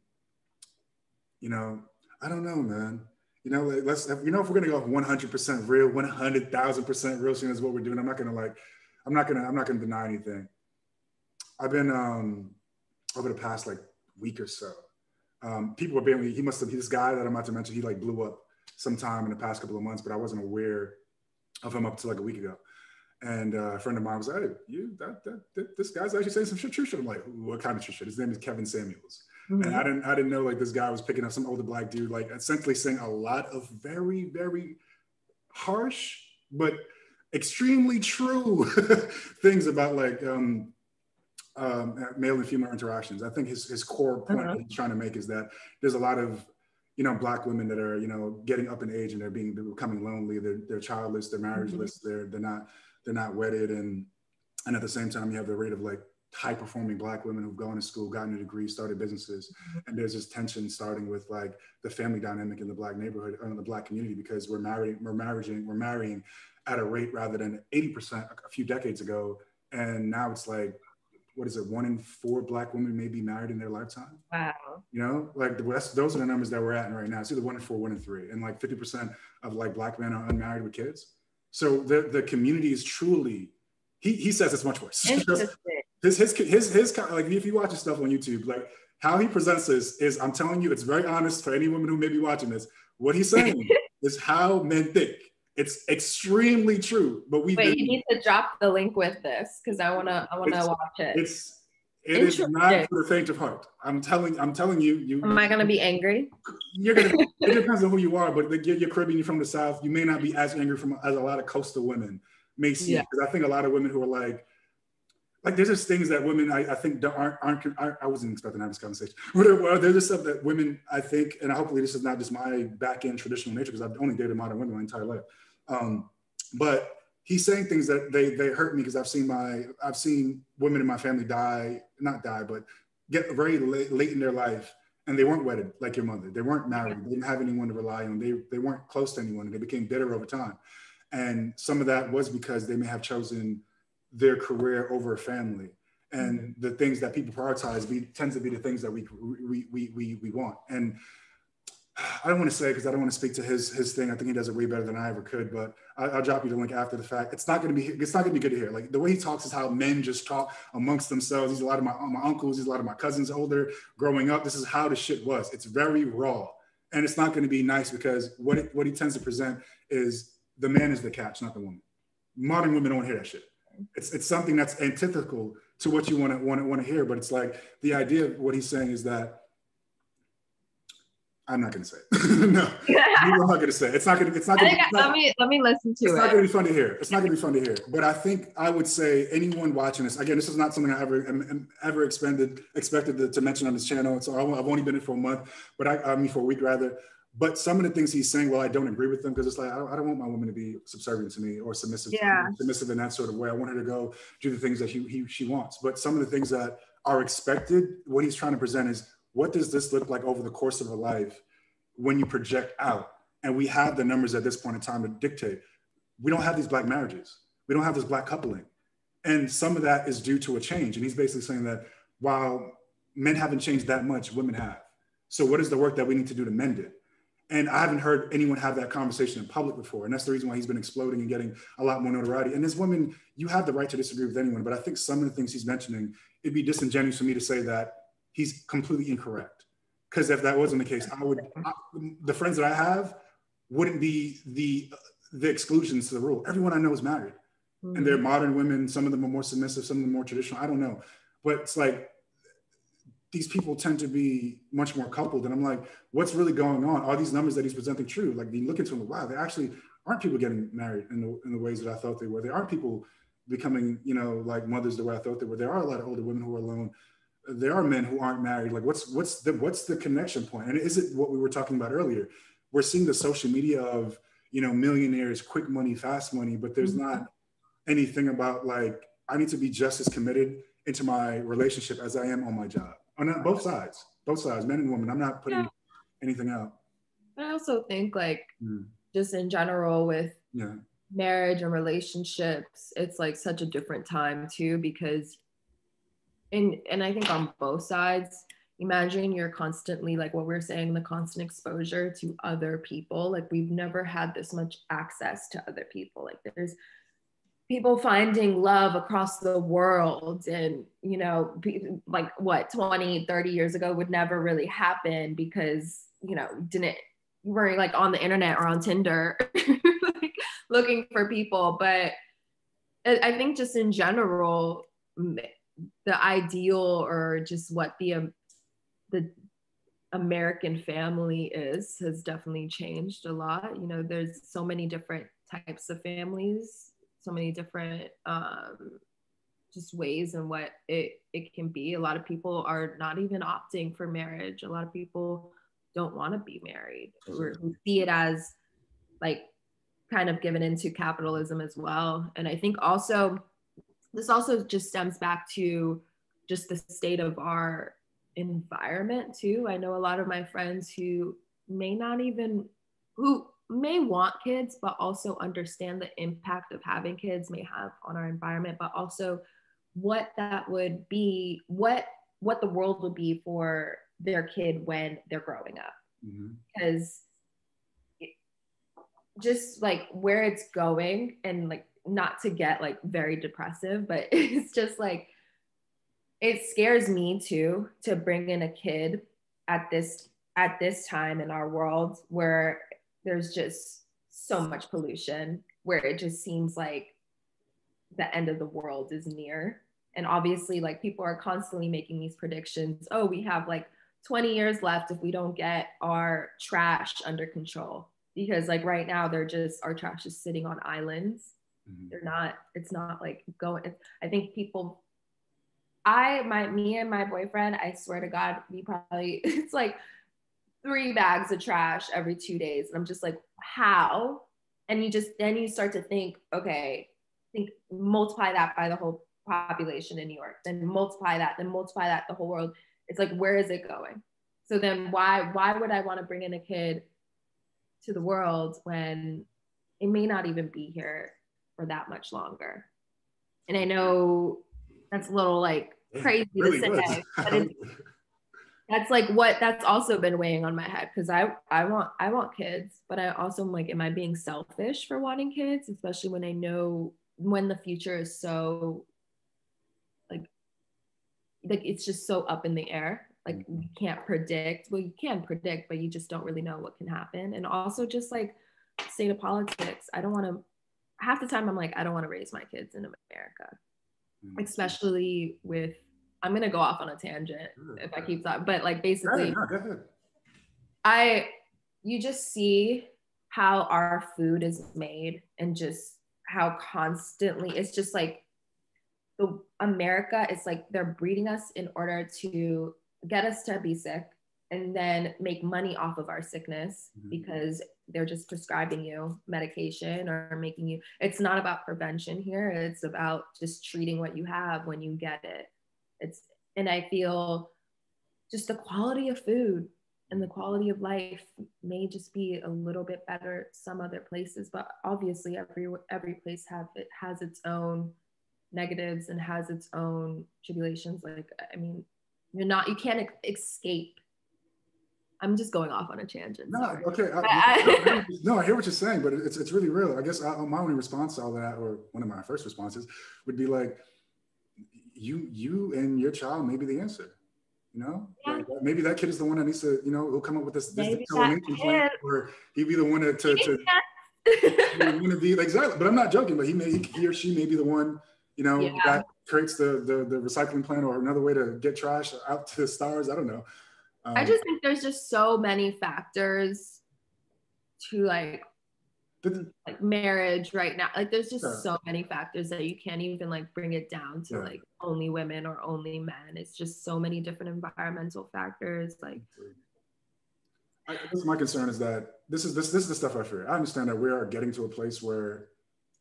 you know, I don't know, man. You know, let's if we're gonna go 100% real, 100,000% real, soon as what we're doing. I'm not gonna deny anything. I've been over the past like week or so. People were being, this guy that I'm about to mention, he like blew up sometime in the past couple of months, but I wasn't aware of him up to like a week ago. And a friend of mine was like, hey, this guy's actually saying some true shit. I'm like, what kind of true shit? His name is Kevin Samuels. Mm-hmm. And I didn't know like this guy was picking up some older black dude, like essentially saying a lot of very, very harsh, but extremely true things about like male and female interactions. I think his core point that he's trying to make is that there's a lot of, Black women that are, getting up in age and they're becoming lonely. They're childless, they're marriageless, they're not wedded. And at the same time, you have the rate of like high performing Black women who've gone to school, gotten a degree, started businesses. And there's this tension starting with like the family dynamic in the Black neighborhood or in the Black community, because we're marrying at a rate rather than 80% a few decades ago. And now it's like, what is it? 1 in 4 Black women may be married in their lifetime. Wow. Like those are the numbers that we're at right now. It's either 1 in 4, 1 in 3, and like 50% of like Black men are unmarried with kids. So the community is truly, he says it's much worse. his like, if you watch his stuff on YouTube, like how he presents this is, I'm telling you, it's very honest for any woman who may be watching this. What he's saying is how men think. It's extremely true, but you need to drop the link with this because I wanna watch it. It is not for the faint of heart. I'm telling you. Am I gonna be angry? It depends on who you are, but you're Caribbean, you're from the South. You may not be as angry as a lot of coastal women may see. Because I think a lot of women who are like there's just things that women I think aren't. I wasn't expecting to have this conversation. Well, there's just stuff that women, I think, and hopefully this is not just my back end traditional nature, because I've only dated modern women my entire life. But he's saying things that they hurt me, because I've seen women in my family not die, but get very late in their life, and they weren't wedded like your mother. They weren't married. They didn't have anyone to rely on. They weren't close to anyone, and they became bitter over time. And some of that was because they may have chosen their career over a family. And the things that people prioritize tends to be the things that we want. And I don't want to say, because I don't want to speak to his thing. I think he does it way better than I ever could, but I'll drop you the link after the fact. It's not going to be good to hear. Like the way he talks is how men just talk amongst themselves. He's a lot of my uncles, he's a lot of my cousins older growing up. This is how the shit was. It's very raw, and it's not going to be nice, because what he tends to present is the man is the catch, not the woman. Modern women don't hear that shit. It's something that's antithetical to what you want to hear, but it's like the idea of what he's saying is that I'm not going to say it. No, I'm not going to say it. Let me listen to it. It's not going to be fun to hear. It's not going to be fun to hear. But I think I would say anyone watching this, again, this is not something I ever expected to mention on this channel. So I've only been in for a month, but I mean for a week rather. But some of the things he's saying, well, I don't agree with them, because it's like, I don't want my woman to be subservient to me or submissive in that sort of way. I want her to go do the things that she wants. But some of the things that are expected, what he's trying to present is, what does this look like over the course of a life when you project out? And we have the numbers at this point in time to dictate. We don't have these Black marriages. We don't have this Black coupling. And some of that is due to a change. And he's basically saying that while men haven't changed that much, women have. So what is the work that we need to do to mend it? And I haven't heard anyone have that conversation in public before. And that's the reason why he's been exploding and getting a lot more notoriety. And as women, you have the right to disagree with anyone, but I think some of the things he's mentioning, it'd be disingenuous for me to say that he's completely incorrect. Because if that wasn't the case, the friends that I have wouldn't be the exclusions to the rule. Everyone I know is married. And they're modern women. Some of them are more submissive, some of them more traditional. I don't know. But it's like, these people tend to be much more coupled. And I'm like, what's really going on? Are these numbers that he's presenting true? Like, you look into them, wow, there actually aren't people getting married in the ways that I thought they were. There aren't people becoming, like mothers the way I thought they were. There are a lot of older women who are alone. There are men who aren't married. Like, what's the connection point? And is it what we were talking about earlier? We're seeing the social media of, millionaires, quick money, fast money, but there's not anything about like, I need to be just as committed into my relationship as I am on my job. On both sides, men and women. I'm not putting anything out. I also think like just in general with marriage and relationships, it's like such a different time too, because and I think on both sides, imagine you're constantly like what we're saying, the constant exposure to other people. Like we've never had this much access to other people. Like there's people finding love across the world, and you know, like what 20-30 years ago would never really happen because you know didn't you weren't like on the internet or on Tinder like looking for people. But I think just in general the ideal or just what the American family is has definitely changed a lot. You know, there's so many different types of families, so many different just ways in what it can be. A lot of people are not even opting for marriage. A lot of people don't want to be married, or who see it as like kind of given into capitalism as well. And I think also this also just stems back to just the state of our environment too. I know a lot of my friends who may want kids, but also understand the impact of having kids may have on our environment, but also what that would be, what the world would be for their kid when they're growing up. Because just like where it's going, and like not to get like very depressive, but it's just like it scares me too to bring in a kid at this time in our world where there's just so much pollution, where it just seems like the end of the world is near. And obviously like people are constantly making these predictions. Oh, we have like 20 years left if we don't get our trash under control, because like right now our trash is sitting on islands. It's not like going. I think people, me and my boyfriend, I swear to God, we probably, it's like 3 bags of trash every 2 days. And I'm just like, how? And then you start to think, okay, multiply that by the whole population in New York, then multiply that the whole world. It's like, where is it going? So then why would I want to bring in a kid to the world when it may not even be here for that much longer? And I know that's a little like crazy really to say, but that's also been weighing on my head, because I want kids, but I also am like, am I being selfish for wanting kids, especially when I know when the future is so like it's just so up in the air. Like you can't predict. Well, you can predict, but you just don't really know what can happen. And also just like state of politics. I don't want to, half the time I'm like, I don't want to raise my kids in America, especially with, I'm going to go off on a tangent if I keep talking, but like basically, go ahead. You just see how our food is made, and just how constantly, it's just like America, it's like they're breeding us in order to get us to be sick and then make money off of our sickness, because they're just prescribing you medication or making you, it's not about prevention here. It's about just treating what you have when you get it. And I feel just the quality of food and the quality of life may just be a little bit better some other places, but obviously every place has its own negatives and has its own tribulations. Like, I mean, you can't escape. I'm just going off on a tangent. No, sorry. okay. I hear what you're saying, but it's really real. I guess my only response to all that, or one of my first responses, would be like, you and your child may be the answer. You know, like, maybe that kid is the one that needs to, you know, he'll come up with this desalination plant, or he'd be the one to want to be exactly. But I'm not joking. But he or she may be the one, you know, that creates the recycling plant, or another way to get trash out to the stars. I don't know. I just think there's just so many factors to like marriage right now. Like there's just so many factors that you can't even like bring it down to like only women or only men. It's just so many different environmental factors. Like, I guess my concern is that this is the stuff I fear. I understand that we are getting to a place where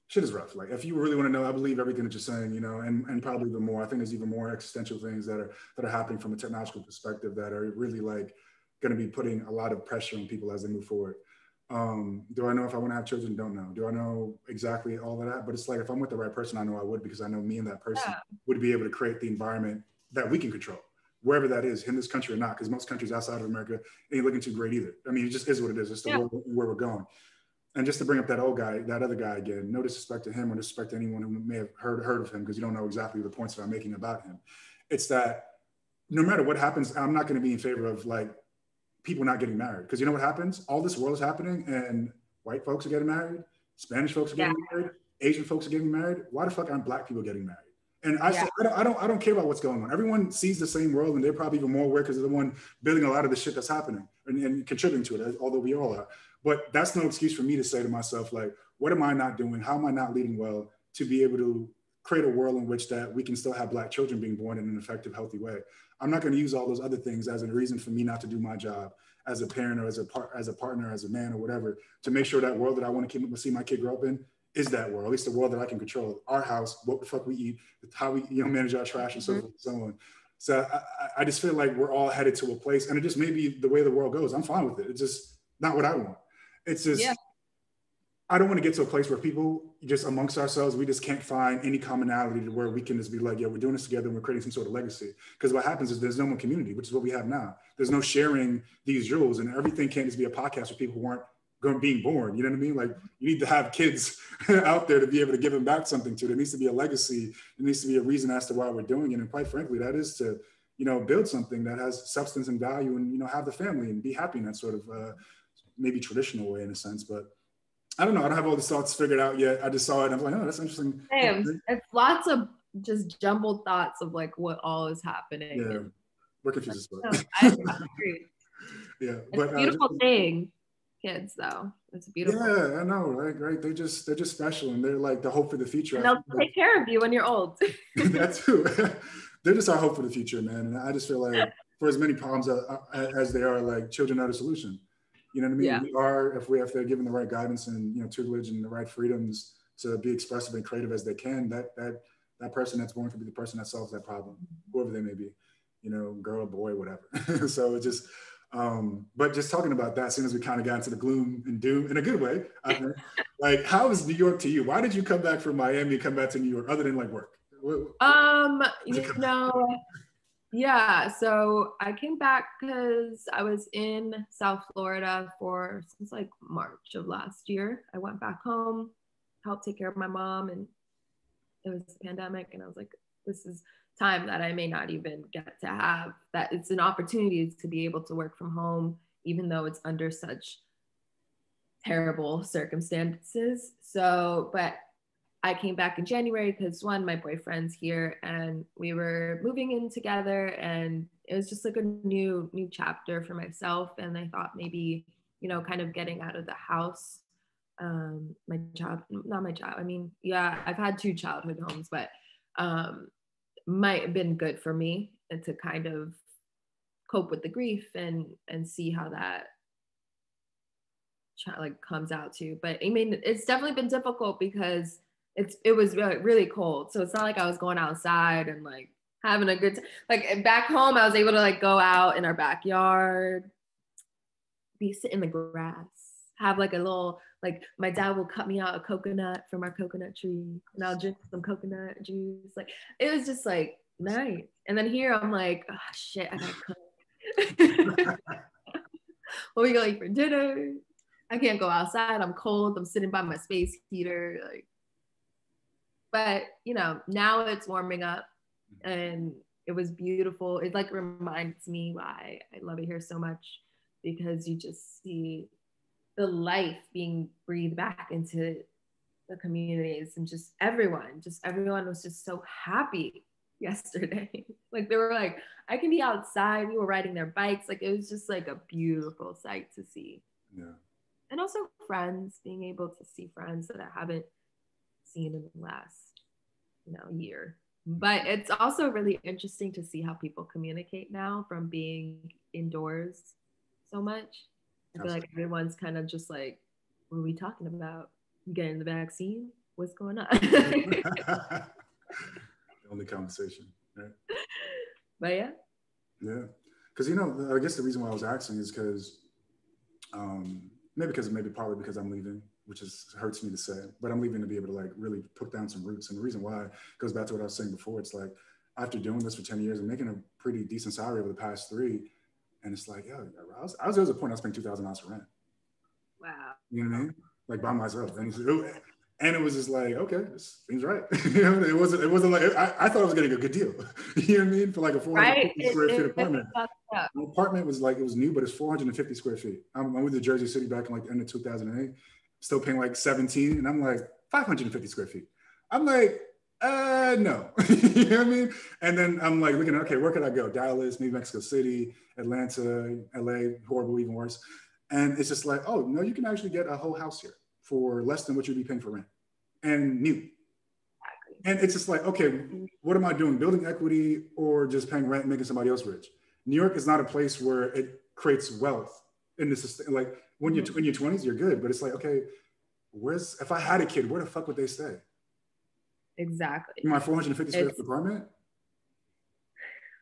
shit is rough. Like, if you really want to know, I believe everything that you're saying, you know, and probably even more. I think there's even more existential things that are happening from a technological perspective that are really like going to be putting a lot of pressure on people as they move forward. Do I know if I want to have children? Don't know. Do I know exactly all of that? But it's like, if I'm with the right person, I know I would, because I know me and that person would be able to create the environment that we can control, wherever that is, in this country or not, because most countries outside of America ain't looking too great either. I mean, it just is what it is. It's the world where we're going. And just to bring up that other guy again, no disrespect to him or disrespect to anyone who may have heard of him, because you don't know exactly the points that I'm making about him. It's that no matter what happens, I'm not going to be in favor of like people not getting married, because you know what happens? All this world is happening, and white folks are getting married, Spanish folks are getting married, Asian folks are getting married. Why the fuck aren't Black people getting married? And I say, I don't care about what's going on. Everyone sees the same world, and they're probably even more aware because they're the one building a lot of the shit that's happening and contributing to it, although we all are. But that's no excuse for me to say to myself, like, what am I not doing? How am I not leading well to be able to create a world in which that we can still have Black children being born in an effective, healthy way? I'm not going to use all those other things as a reason for me not to do my job as a parent or as a partner, as a man or whatever, to make sure that world that I want to see my kid grow up in is that world, at least the world that I can control. Our house, what the fuck we eat, how we manage our trash and so forth and so on. So I just feel like we're all headed to a place, and it just may be the way the world goes. I'm fine with it. It's just not what I want. It's just, I don't want to get to a place where people just amongst ourselves, we just can't find any commonality to where we can just be like, yeah, we're doing this together and we're creating some sort of legacy. Because what happens is there's no more community, which is what we have now. There's no sharing these jewels, and everything can't just be a podcast with people who aren't being born. You know what I mean? Like, you need to have kids out there to be able to give them back something to. There needs to be a legacy. There needs to be a reason as to why we're doing it. And quite frankly, that is to, build something that has substance and value, and, have the family and be happy in that sort of maybe traditional way in a sense. But I don't know. I don't have all the thoughts figured out yet. I just saw it and I'm like, oh, that's interesting. Same. It's lots of just jumbled thoughts of like what all is happening. Yeah. We're confused as fuck. I agree. Yeah. It's a beautiful thing. Kids though. It's beautiful. Yeah, I know, right? They're just special, and they're like the hope for the future. And they'll take care of you when you're old. That too. They're just our hope for the future, man. And I just feel like for as many problems as they are, like, children are the solution. You know what I mean? Yeah. We are, if they're given the right guidance and tutelage and the right freedoms to be expressive and creative as they can, that person that's born to be the person that solves that problem, whoever they may be, girl, boy, whatever. So it just, but just talking about that, as soon as we kind of got into the gloom and doom in a good way, like, how is New York to you? Why did you come back from Miami, come back to New York, other than like work? Yeah, so I came back because I was in South Florida since like March of last year. I went back home, helped take care of my mom, and it was the pandemic, and I was like, this is time that I may not even get to have, that it's an opportunity to be able to work from home, even though it's under such terrible circumstances. So, but I came back in January because one, my boyfriend's here and we were moving in together, and it was just like a new chapter for myself. And I thought maybe, kind of getting out of the house, I mean, yeah, I've had 2 childhood homes, but might have been good for me and to kind of cope with the grief and see how that like comes out too. But I mean, it's definitely been difficult because it was really, really cold. So it's not like I was going outside and like having a good time. Like back home, I was able to like go out in our backyard, sit in the grass, have like a little, like my dad will cut me out a coconut from our coconut tree and I'll drink some coconut juice. Like, it was just like nice. And then here I'm like, oh shit, I gotta cook. What are we gonna eat for dinner? I can't go outside. I'm cold. I'm sitting by my space heater. Like, but now it's warming up and it was beautiful. It like reminds me why I love it here so much, because you just see the life being breathed back into the communities, and just everyone was just so happy yesterday. Like they were like, I can be outside. We were riding their bikes. Like it was just like a beautiful sight to see. Yeah. And also friends, being able to see friends that I haven't seen in the last, year. But it's also really interesting to see how people communicate now from being indoors so much. I feel like everyone's kind of just like, what are we talking about? You getting the vaccine? What's going on? The only conversation, right? But yeah. Yeah. Because Because, you know, I guess the reason why I was asking is because maybe partly because I'm leaving, which hurts me to say, but I'm leaving to be able to like really put down some roots. And the reason why goes back to what I was saying before. It's like, after doing this for 10 years and making a pretty decent salary over the past 3, and it's like, yeah, there was a point I was paying $2,000 for rent. Wow. You know what I mean? Like by myself. And it was just like, okay, this seems right. You know, it wasn't like, I thought I was getting a good deal. You know what I mean? For like a 450 square feet apartment. My apartment was like, it was new, but it's 450 square feet. I moved to Jersey City back in like the end of 2008, still paying like 17. And I'm like, 550 square feet. I'm like, no. You know what I mean? And then I'm like looking at, okay, where could I go? Dallas, maybe Mexico City, Atlanta, LA, horrible, even worse. And it's just like, oh, no, you can actually get a whole house here for less than what you'd be paying for rent and new. Exactly. And it's just like, okay, what am I doing? Building equity or just paying rent and making somebody else rich? New York is not a place where it creates wealth in this, like when you're in your 20s, you're good. But it's like, okay, if I had a kid, where the fuck would they stay? Exactly. In my 450 square foot apartment?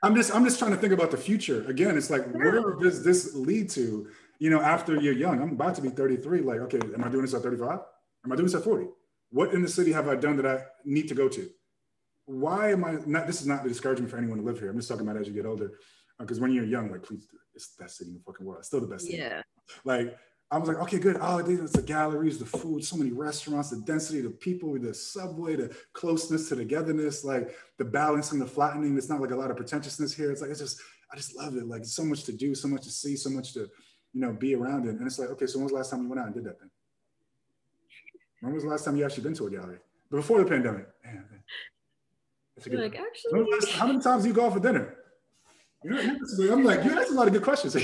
I'm just trying to think about the future. Again, it's like, where does this lead to? You know, after you're young, I'm about to be 33. Like, okay, am I doing this at 35? Am I doing this at 40? What in the city have I done that I need to go to? Why am I not? This is not the discouragement for anyone to live here. I'm just talking about as you get older. Because when you're young, like, please do it. It's the best city in the fucking world. It's still the best city. Yeah. Like, I was like, okay, good. Oh, it's the galleries, the food, so many restaurants, the density, the people, the subway, the closeness, the togetherness, like the balancing, the flattening. It's not like a lot of pretentiousness here. It's like, I just love it. Like, so much to do, so much to see, so much to, you know, be around it. And it's like, okay, so when was the last time you went out and did that thing? When was the last time you actually been to a gallery? But before the pandemic. Man. Like, actually. How many times do you go out for dinner? I'm like, you asked a lot of good questions.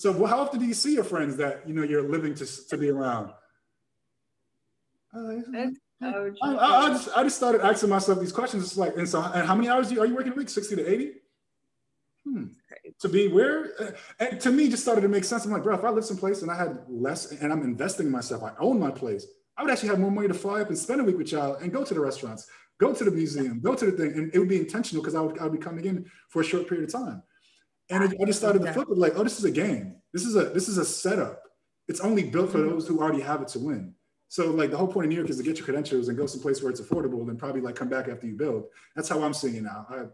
So how often do you see your friends that, you know, you're living to be around? I just started asking myself these questions. It's like, and how many hours are you working a week? 60 to 80? To be where? And to me, just started to make sense. I'm like, bro, if I live someplace and I had less and I'm investing in myself, I own my place, I would actually have more money to fly up and spend a week with y'all and go to the restaurants, go to the museum, go to the thing. And it would be intentional because I would be coming in for a short period of time. And I just started to flip it like, oh, this is a game. This is a setup. It's only built for those who already have it to win. So like the whole point of New York is to get your credentials and go someplace where it's affordable and then probably like come back after you build. That's how I'm seeing it now.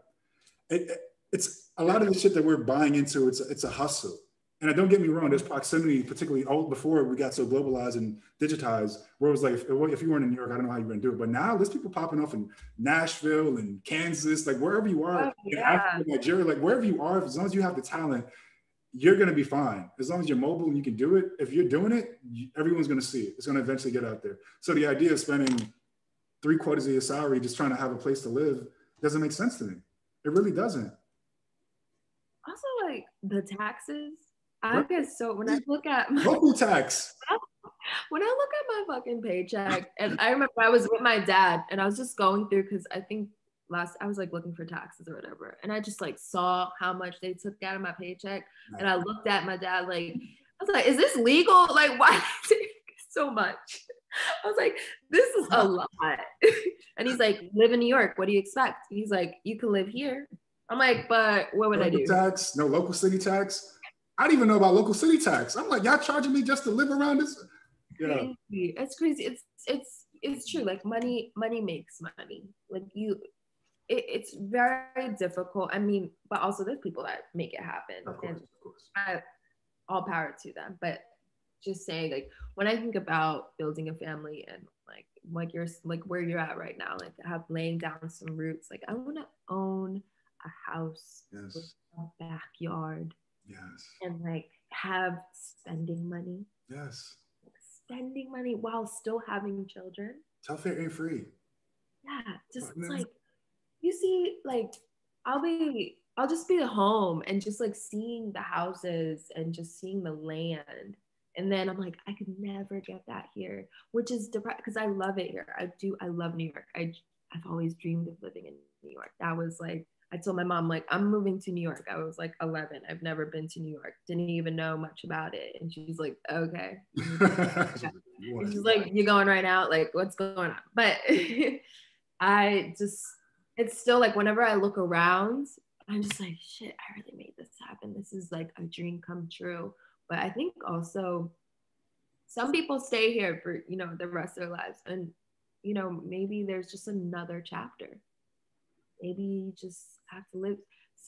It's a lot of the shit that we're buying into, it's a hustle. And don't get me wrong, there's proximity, particularly before we got so globalized and digitized, where it was like, if you weren't in New York, I don't know how you're gonna do it. But now there's people popping off in Nashville and Kansas, like wherever you are, in Africa, Nigeria, like wherever you are, as long as you have the talent, you're gonna be fine. As long as you're mobile and you can do it, if you're doing it, everyone's gonna see it. It's gonna eventually get out there. So the idea of spending 3/4 of your salary just trying to have a place to live doesn't make sense to me. It really doesn't. Also, like the taxes, I get so when I look at my local tax. When I look at my fucking paycheck, and I remember I was with my dad, and I was just going through because I think I was like looking for taxes or whatever, and I just like saw how much they took out of my paycheck, and I looked at my dad like, I was like, is this legal? Like, why so much? I was like, this is a lot. And he's like, live in New York. What do you expect? He's like, you can live here. I'm like, but what would I do? Tax, no local city tax. I didn't even know about local city tax. I'm like, y'all charging me just to live around this? Yeah. Crazy. It's crazy. It's true. Like money makes money. Like it's very difficult. I mean, but also there's people that make it happen. Of course. All power to them. But just saying, like when I think about building a family and like you're like where you're at right now, like laying down some roots. Like I want to own a house with a backyard. Yes. And like have spending money. Yes. Spending money while still having children. Telfar ain't free. Yeah. Just like you see, like I'll just be at home and just like seeing the houses and just seeing the land. And then I'm like, I could never get that here, which is depressing because I love it here. I love New York. I've always dreamed of living in New York. That was like, I told my mom, like, I'm moving to New York. I was like 11. I've never been to New York. Didn't even know much about it. And she's like, okay. She's like, you going right now? Like, what's going on? But it's still like, whenever I look around, I'm just like, shit, I really made this happened. This is like a dream come true. But I think also some people stay here for, you know, the rest of their lives. And, you know, maybe there's just another chapter. Maybe you just have to live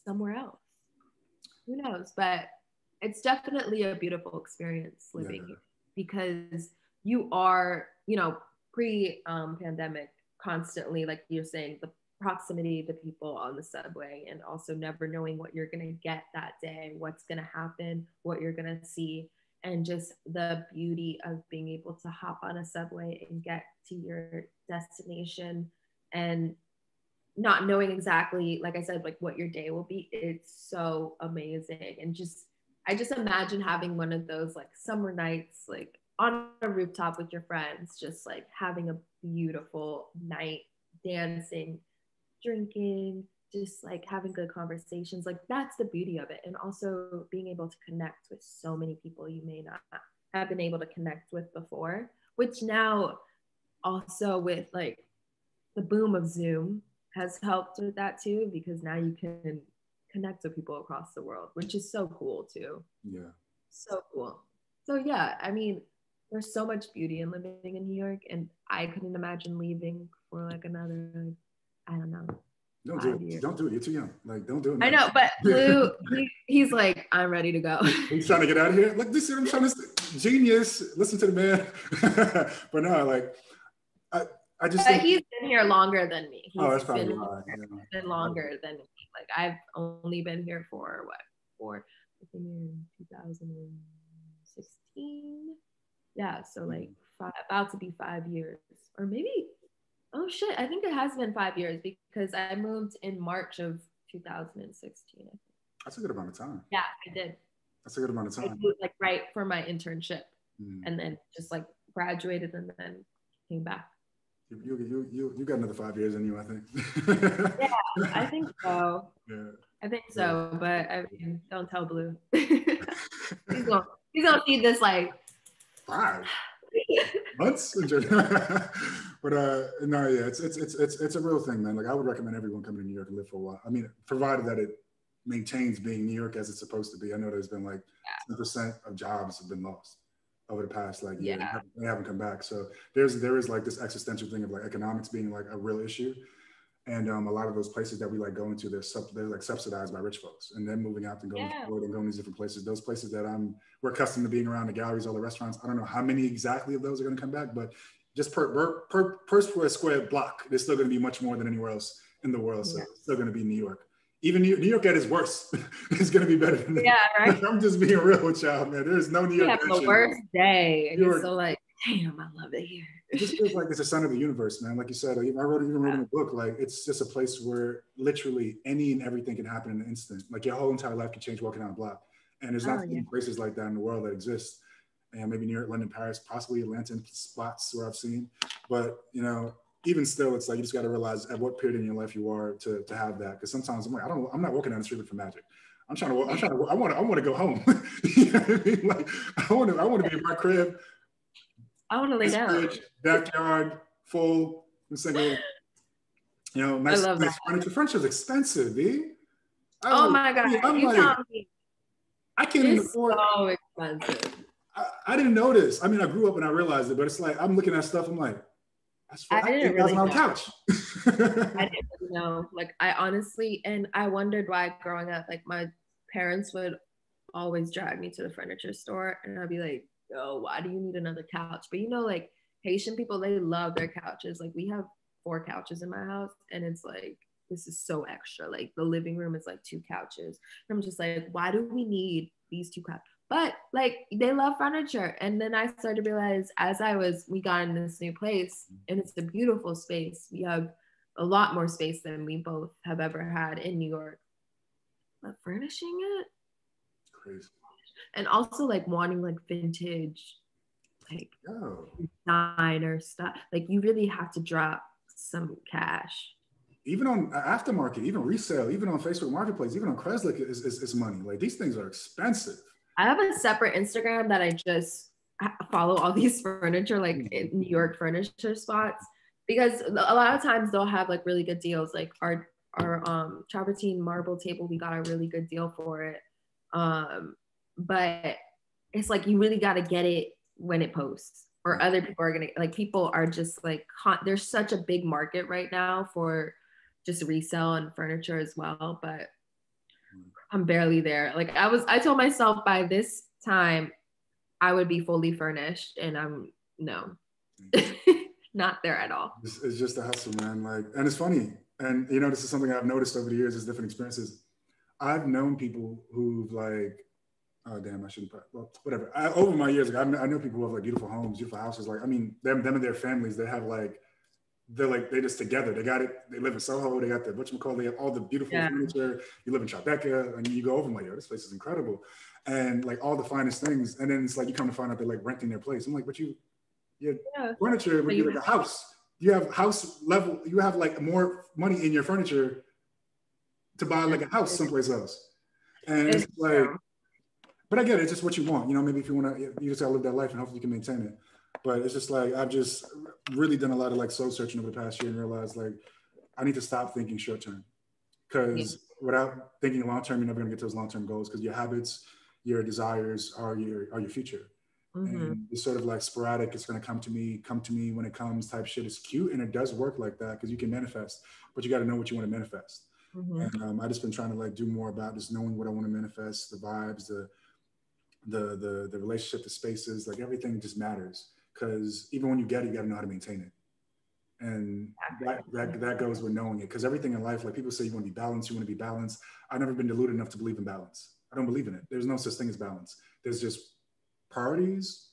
somewhere else. Who knows? But it's definitely a beautiful experience living here because you are, you know, pre-pandemic constantly, like you're saying, the proximity to people on the subway and also never knowing what you're going to get that day, what's going to happen, what you're going to see, and just the beauty of being able to hop on a subway and get to your destination and not knowing exactly, like I said, like what your day will be. It's so amazing. And just, I just imagine having one of those like summer nights, like on a rooftop with your friends, just like having a beautiful night, dancing, drinking, just like having good conversations. Like that's the beauty of it. And also being able to connect with so many people you may not have been able to connect with before, which now also with like the boom of Zoom has helped with that too, because now you can connect with people across the world, which is so cool too. Yeah. So cool. So yeah, I mean, there's so much beauty in living in New York, and I couldn't imagine leaving for like another, I don't know. Don't do it. Don't do it. You're too young. Like, don't do it. I know, but Blue, he's like, I'm ready to go. He's trying to get out of here. Like, this is what I'm trying to say. Genius. Listen to the man. But no, like, I just think he's been here longer than me. He's that's probably why. Been longer than me. Like I've only been here for what? I've been here in 2016. Yeah, so like about to be 5 years, or maybe. Oh shit! I think it has been 5 years because I moved in March of 2016. That's a good amount of time. Yeah, I did. That's a good amount of time. I moved, like right for my internship, and then just like graduated and then came back. You got another 5 years in you, I think. Yeah, I think so. Yeah. I think so, but I mean, don't tell Blue. he's gonna see this like 5 months. But no, yeah, it's a real thing, man. Like I would recommend everyone coming to New York and live for a while. I mean, provided that it maintains being New York as it's supposed to be. I know there's been like 10% of jobs have been lost over the past like year. They haven't come back. So there is like this existential thing of like economics being like a real issue. And a lot of those places that we like going to, they're like subsidized by rich folks, and then moving out and going to the world and going to these different places. Those places that we're accustomed to being around, the galleries, all the restaurants. I don't know how many exactly of those are going to come back, but just per square block, there's still going to be much more than anywhere else in the world. So it's still going to be New York. Even New York at its worst is going to be better than that. Yeah, right. I'm just being real with y'all, man. There's no New York. Yeah, the worst day. And you're so like, damn, I love it here. It just feels like it's a sign of the universe, man. Like you said, like I wrote in the book, like it's just a place where literally any and everything can happen in an instant. Like your whole entire life can change walking down a block. And there's not many places like that in the world that exist. And maybe New York, London, Paris, possibly Atlanta spots where I've seen. But, you know, even still, it's like you just got to realize at what period in your life you are to have that. Because sometimes I'm like, I'm not walking down the street for magic. I want to go home. You know what I mean? Like I want to be in my crib. I want to lay down. Backyard, full, single. You know, nice furniture. Furniture is expensive, B. Oh my God! I'm like, I can't even afford. So expensive. I didn't notice. I mean, I grew up and I realized it, but it's like I'm looking at stuff. I'm like, I didn't really know. On couch. I didn't really know. Like I honestly, and I wondered why growing up, like my parents would always drag me to the furniture store, and I'd be like, "Yo, why do you need another couch?" But you know, like Haitian people, they love their couches. Like we have 4 couches in my house, and it's like this is so extra. Like the living room is like 2 couches. And I'm just like, why do we need these 2 couches? But like they love furniture. And then I started to realize as we got in this new place, and it's a beautiful space. We have a lot more space than we both have ever had in New York. But furnishing it, crazy. And also like wanting like vintage, like designer stuff. Like you really have to drop some cash. Even on aftermarket, even resale, even on Facebook Marketplace, even on Craigslist is money. Like these things are expensive. I have a separate Instagram that I just follow all these furniture, like in New York furniture spots, because a lot of times they'll have like really good deals. Like our travertine marble table, we got a really good deal for it. But it's like you really got to get it when it posts, or other people are gonna, like, people are just like there's such a big market right now for just resale and furniture as well, but I'm barely there. Like I told myself by this time I would be fully furnished, and I'm no, not there at all. It's just a hustle, man. Like, and it's funny. And you know, this is something I've noticed over the years, is different experiences. I've known people who've like, oh damn, I shouldn't. Well, whatever. Over my years, like, I know people who have like beautiful homes, beautiful houses. Like, I mean, them and their families, they have like, they're just together. They got it. They live in Soho. They got the whatchamacallit. They have all the beautiful furniture. You live in Tribeca, and you go over and like, yo, this place is incredible, and like all the finest things. And then it's like you come to find out they're like renting their place. I'm like, but your furniture would be like a house. You have house level. You have like more money in your furniture to buy like a house someplace else. And it's like, but I get it. It's just what you want. You know, maybe if you want to, you just gotta live that life, and hopefully you can maintain it. But it's just like, I've just really done a lot of like soul searching over the past year and realized like, I need to stop thinking short term, because without thinking long term, you're never gonna get to those long term goals, because your habits, your desires are your future. And it's sort of like sporadic. It's gonna come to me when it comes type shit. It's cute, and it does work like that because you can manifest, but you got to know what you want to manifest. And I just been trying to like do more about just knowing what I want to manifest, the vibes, the relationship, the spaces, like everything just matters. Because even when you get it, you got to know how to maintain it. And that goes with knowing it. Because everything in life, like people say, you want to be balanced, you want to be balanced. I've never been deluded enough to believe in balance. I don't believe in it. There's no such thing as balance. There's just priorities,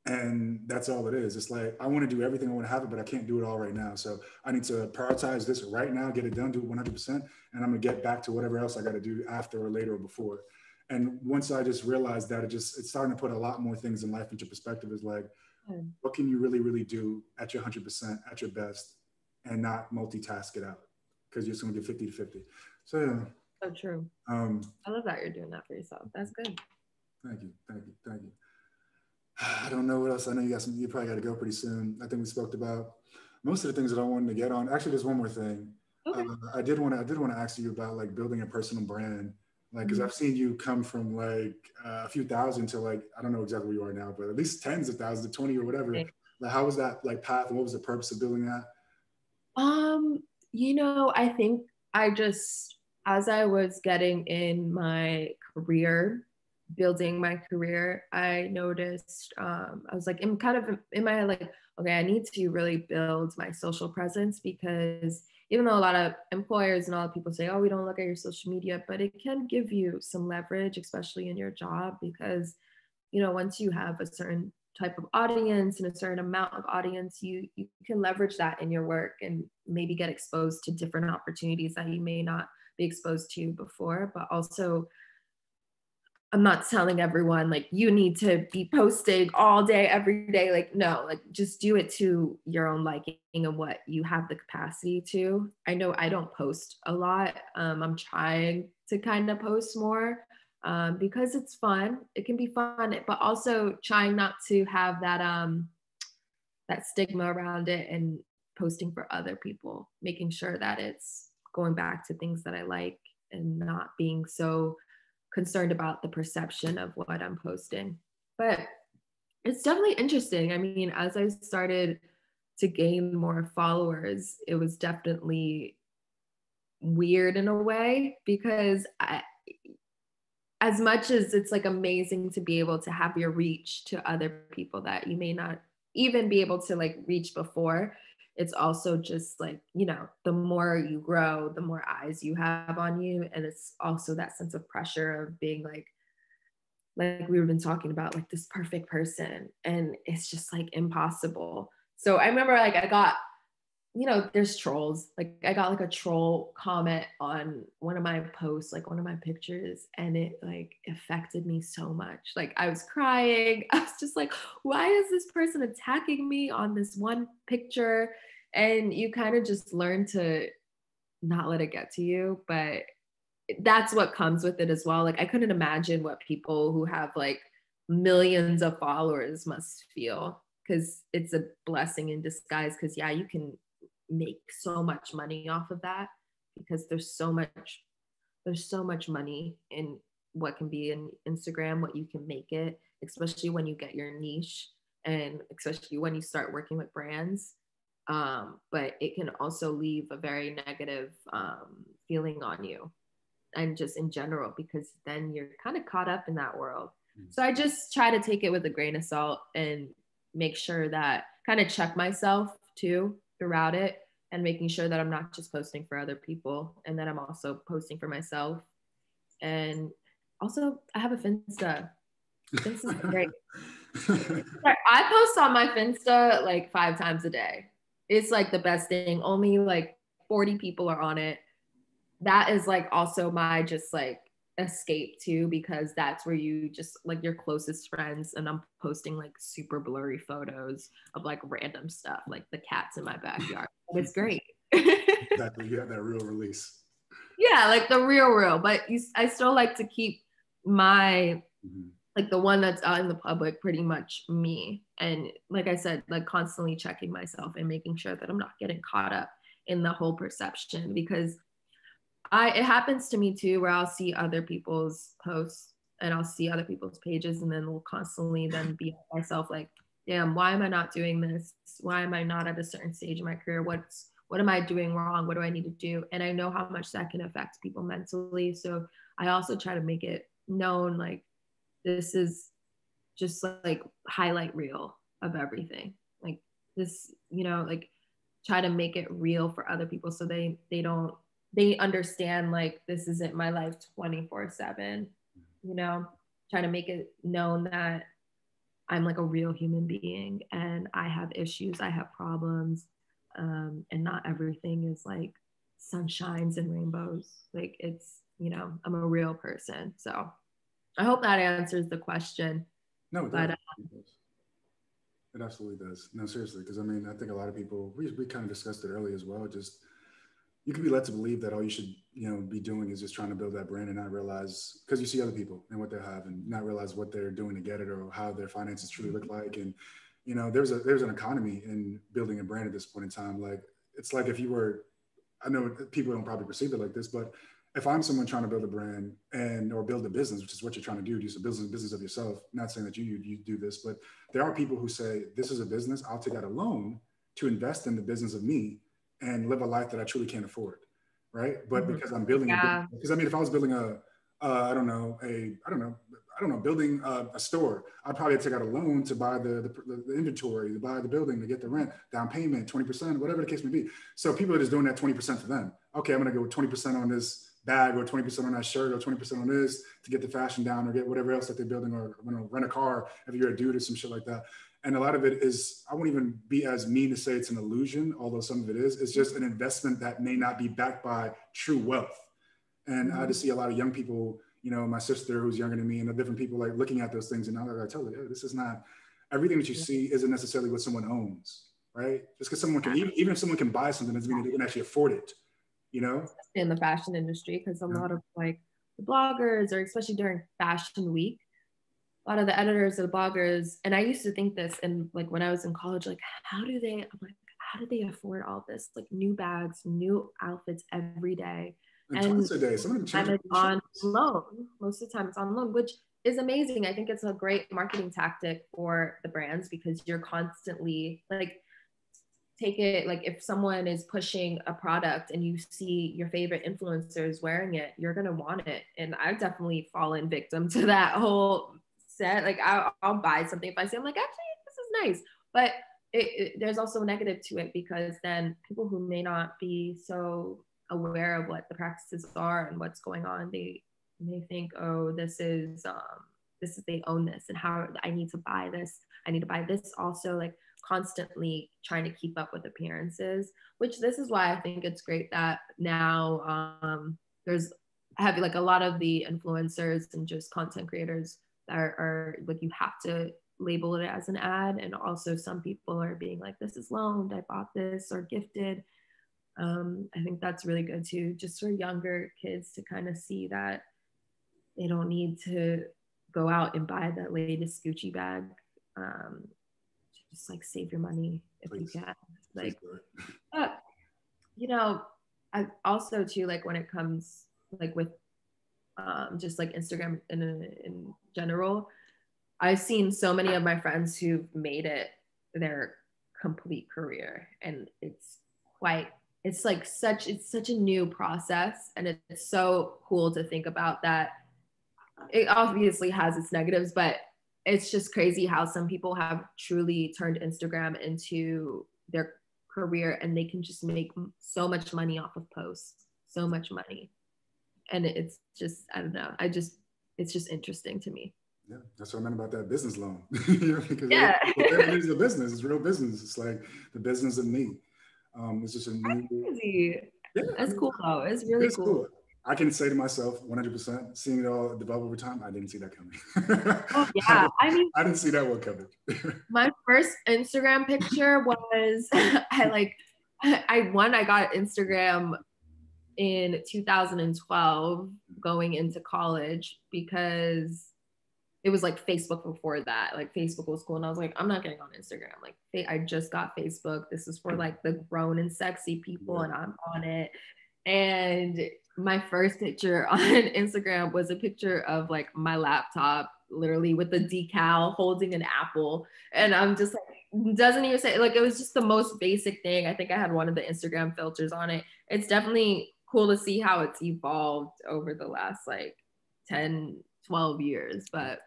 and that's all it is. It's like, I want to do everything, I want to have it, but I can't do it all right now. So I need to prioritize this right now, get it done, do it 100%, and I'm gonna get back to whatever else I got to do after or later or before. And once I just realized that, it's starting to put a lot more things in life into perspective. Is like, what can you really do at your 100%, at your best, and not multitask it out, because you're just gonna get 50 to 50. So yeah. So true. I love that you're doing that for yourself. That's good. Thank you. I don't know what else. I know you probably got to go pretty soon. I think we spoke about most of the things that I wanted to get on. Actually, there's one more thing. Okay. I did want to ask you about like building a personal brand, like, because I've seen you come from like a few thousand to like, I don't know exactly where you are now, but at least tens of thousands, to 20 or whatever. Okay. Like, how was that like path, and what was the purpose of building that? You know, I think as I was getting in my career, building my career, I noticed, I was like, in my head, like, okay, I need to really build my social presence, because even though a lot of employers and all the people say, oh, we don't look at your social media, but it can give you some leverage, especially in your job, because, you know, once you have a certain type of audience and a certain amount of audience, you can leverage that in your work and maybe get exposed to different opportunities that you may not be exposed to before. But also, I'm not telling everyone like you need to be posting all day, every day. Like, no, like just do it to your own liking and what you have the capacity to. I know I don't post a lot. I'm trying to kind of post more because it's fun. It can be fun, but also trying not to have that stigma around it, and posting for other people, making sure that it's going back to things that I like and not being so concerned about the perception of what I'm posting. But it's definitely interesting. I mean, as I started to gain more followers, it was definitely weird in a way, because as much as it's like amazing to be able to have your reach to other people that you may not even be able to like reach before, it's also just like, you know, the more you grow, the more eyes you have on you. And it's also that sense of pressure of being like we've been talking about, like this perfect person. And it's just like impossible. So I remember like I got, you know, there's trolls. Like I got like a troll comment on one of my posts, like one of my pictures, and it like affected me so much. Like I was crying. I was just like, why is this person attacking me on this one picture? And you kind of just learn to not let it get to you. But that's what comes with it as well. Like I couldn't imagine what people who have like millions of followers must feel, because it's a blessing in disguise. Because yeah, you can make so much money off of that, because there's so much money in what can be in Instagram, what you can make it, especially when you get your niche and especially when you start working with brands. But it can also leave a very negative feeling on you and just in general, because then you're kind of caught up in that world. So I just try to take it with a grain of salt and make sure that kind of check myself too throughout it, and making sure that I'm not just posting for other people and that I'm also posting for myself. And also I have a Finsta. Finsta's great. I post on my Finsta like 5 times a day. It's like the best thing. Only like 40 people are on it. That is like also my just like escape too, because that's where you just like your closest friends, and I'm posting like super blurry photos of like random stuff, like the cats in my backyard. It's great. Exactly. You have that real release. Yeah, like the real, but I still like to keep my like the one that's out in the public pretty much me. And like I said, like constantly checking myself and making sure that I'm not getting caught up in the whole perception, because it happens to me too, where I'll see other people's posts and I'll see other people's pages, and then we'll constantly then be myself like, damn, why am I not doing this? Why am I not at a certain stage in my career? What am I doing wrong? What do I need to do? And I know how much that can affect people mentally. So I also try to make it known, like, this is just like highlight reel of everything. Like this, like try to make it real for other people, so they understand like this isn't my life 24/7, try to make it known that I'm like a real human being and I have issues, I have problems, and not everything is like sunshines and rainbows. Like it's, I'm a real person. So I hope that answers the question. No, it does. It absolutely does. No, seriously, because I mean, I think a lot of people, we kind of discussed it earlier as well. Just you can be led to believe that all you should, be doing is just trying to build that brand and not realize, because you see other people and what they have and not realize what they're doing to get it or how their finances truly look like. And, there's an economy in building a brand at this point in time. Like, it's like if you were, I know people don't probably perceive it like this, but if I'm someone trying to build a brand or build a business, which is what you're trying to do a business of yourself, not saying that you do this, but there are people who say, this is a business, I'll take out a loan to invest in the business of me and live a life that I truly can't afford. Right. But because I'm building, because I mean, if I was building building a store, I'd probably take out a loan to buy the inventory, to buy the building, to get the rent, down payment, 20%, whatever the case may be. So people are just doing that 20% for them. Okay, I'm going to go with 20% on this bag, or 20% on that shirt, or 20% on this to get the fashion down, or get whatever else that they're building, or rent a car if you're a dude or some shit like that. And a lot of it is, I won't even be as mean to say it's an illusion, although some of it is. It's just an investment that may not be backed by true wealth. And I just see a lot of young people, my sister who's younger than me, and the different people like looking at those things, and I tell her, hey, this is not, everything that you see isn't necessarily what someone owns, right? Just because someone can, even if someone can buy something, doesn't mean they can actually afford it, In the fashion industry, because a lot of like the bloggers, or especially during fashion week, a lot of the editors or the bloggers, and I used to think this, and like when I was in college, like how do they afford all this, like new bags, new outfits every day, and twice a day. Some of them it's on loan. Most of the time it's on loan, which is amazing. I think it's a great marketing tactic for the brands, because you're constantly like, take it, like if someone is pushing a product and you see your favorite influencers wearing it, you're going to want it. And I've definitely fallen victim to that whole set. Like I'll buy something if I see, I'm like, actually, this is nice. But there's also a negative to it, because then people who may not be so aware of what the practices are and what's going on, they think, oh, this is they own this, and how I need to buy this. I need to buy this also, like constantly trying to keep up with appearances, which this is why I think it's great that now there's having like a lot of the influencers and just content creators that are like, you have to label it as an ad. And also some people are being like, this is loaned, I bought this, or gifted. I think that's really good too, just for younger kids to kind of see that they don't need to go out and buy the latest Gucci bag. Just like save your money if you can. Like, I also too, like when it comes like with just like Instagram in general, I've seen so many of my friends who've made it their complete career, and it's such a new process, and it's so cool to think about that. It obviously has its negatives, but it's just crazy how some people have truly turned Instagram into their career, and they can just make so much money off of posts, so much money. And it's just, I don't know, it's just interesting to me. Yeah, that's what I meant about that business loan. Because Yeah. it is a business. It's real business. It's like the business of me. It's just a new. Crazy. Yeah, That's cool though. It's really cool. I can say to myself 100%, seeing it all develop over time, I didn't see that coming. Oh yeah, I mean, I didn't see that one coming. my first Instagram picture was I got Instagram in 2012 going into college, because it was like Facebook before that. Like Facebook was cool, and I was like, I'm not getting on Instagram. Like I just got Facebook. This is for like the grown and sexy people, yeah. And I'm on it. And my first picture on Instagram was a picture of like my laptop, literally with the decal holding an apple. And I'm just like, doesn't even say, like, it was just the most basic thing. I think I had one of the Instagram filters on it. It's definitely cool to see how it's evolved over the last like 10, 12 years. But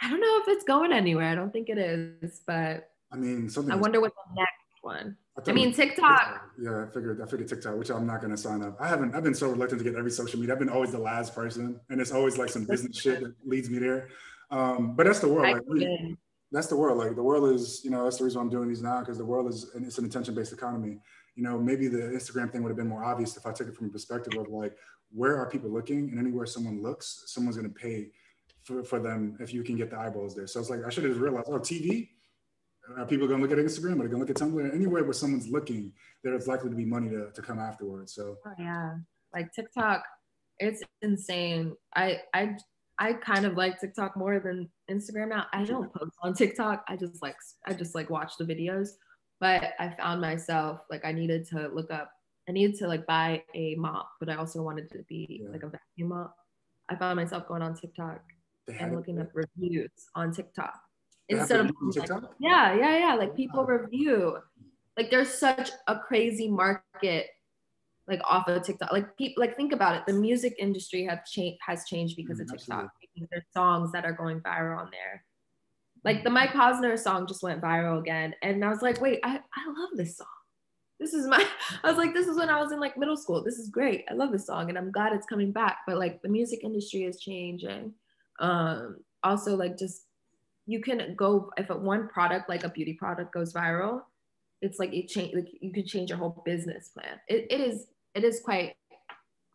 I don't know if it's going anywhere. I don't think it is, but I mean, I wonder what the next one. I mean, TikTok. Yeah, I figured TikTok, which I'm not going to sign up. I've been so reluctant to get every social media. I've been always the last person, and it's always like some business shit that leads me there. But that's the world. That's the world. Like the world is, that's the reason why I'm doing these now, because the world is, and it's an attention-based economy. Maybe the Instagram thing would have been more obvious if I took it from a perspective of like, where are people looking? And anywhere someone looks, someone's going to pay for them if you can get the eyeballs there. So it's like, I should have just realized, TV? Are people going to look at Instagram? Are they going to look at Tumblr? Anywhere where someone's looking, there's likely to be money to come afterwards. So yeah, like TikTok, it's insane. I kind of like TikTok more than Instagram now. I don't post on TikTok. I just like watch the videos. But I found myself like I needed to like buy a mop, but I also wanted to be like a vacuum mop. I found myself going on TikTok and looking up reviews on TikTok. Instead of TikTok? Like, yeah. Like people review. Like there's such a crazy market like off of TikTok. Like people, like think about it. The music industry has changed because of TikTok. Because there's songs that are going viral on there. Like the Mike Posner song just went viral again. And I was like, wait, I love this song. This is when I was in like middle school. This is great. I love this song and I'm glad it's coming back. But like the music industry is changing. Also like just, you can go, if one product, like a beauty product goes viral, it's like you can change your whole business plan. It is quite,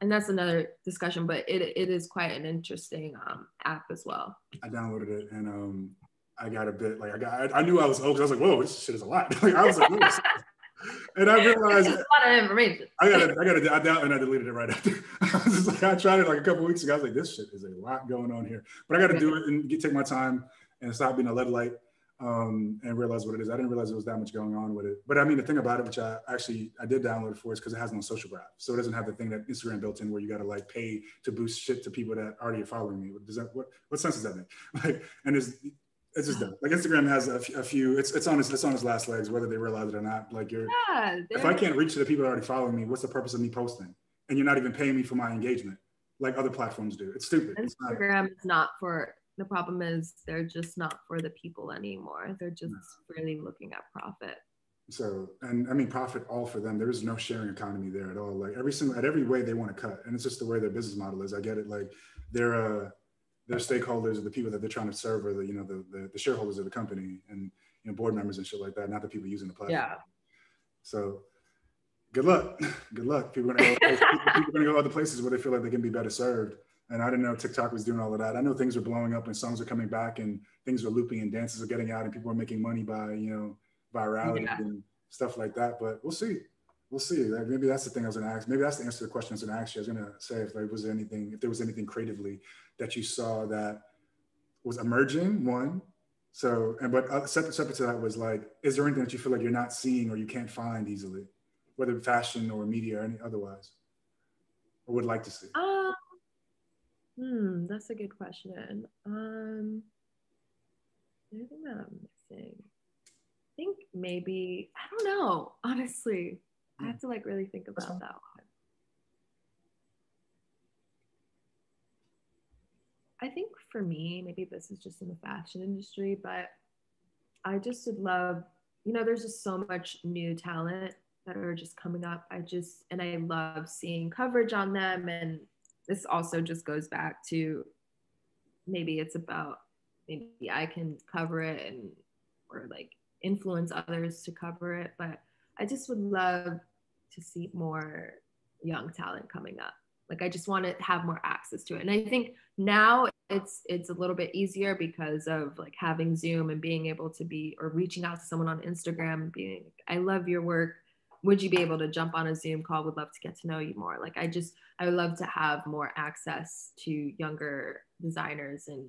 and that's another discussion, but it is quite an interesting app as well. I downloaded it and I got a bit like I knew I was old because I was like, whoa, this shit is a lot. Like I was like, whoa. And I realized it's a lot of information. I deleted it right after. I tried it like a couple weeks ago. I was like, this shit is a lot going on here. But I got to do it and take my time and stop being a lead light and realize what it is. I didn't realize there was that much going on with it. But I mean, the thing about it, which I did download it for, is because it has no social graph. So it doesn't have the thing that Instagram built in where you got to like pay to boost shit to people that already are following me. What sense does that make? Like, and it's just dumb. Like Instagram has a few. It's on its last legs, whether they realize it or not. Like if I can't reach to the people that are already following me, what's the purpose of me posting? And you're not even paying me for my engagement, like other platforms do. It's stupid. Instagram is not for. The problem is they're just not for the people anymore. They're just really looking at profit. So, and I mean, profit all for them. There is no sharing economy there at all. Like every way they want to cut, and it's just the way their business model is. I get it. Like their stakeholders are the people that they're trying to serve, or the shareholders of the company, and board members and shit like that. Not the people using the platform. Yeah. So, good luck. Good luck. People are gonna go other places where they feel like they can be better served. And I didn't know TikTok was doing all of that. I know things are blowing up and songs are coming back and things are looping and dances are getting out and people are making money by, virality and stuff like that. But we'll see. Like maybe that's the thing I was going to ask. Maybe that's the answer to the question I was going to ask you. I was going to say if there was anything creatively that you saw that was emerging, one. So, but separate to that was like, is there anything that you feel like you're not seeing or you can't find easily, whether fashion or media or any otherwise? or would like to see? That's a good question. Anything that I'm missing? I think maybe, I don't know, honestly. I have to like really think about that one. I think for me, maybe this is just in the fashion industry, but I just would love, there's just so much new talent that are just coming up. And I love seeing coverage on them. And this also just goes back to maybe it's about, maybe I can cover it or like influence others to cover it. But I just would love to see more young talent coming up. Like I just want to have more access to it. And I think now it's a little bit easier because of like having Zoom and being able to or reaching out to someone on Instagram and being, I love your work. Would you be able to jump on a Zoom call? Would love to get to know you more. Like I would love to have more access to younger designers. And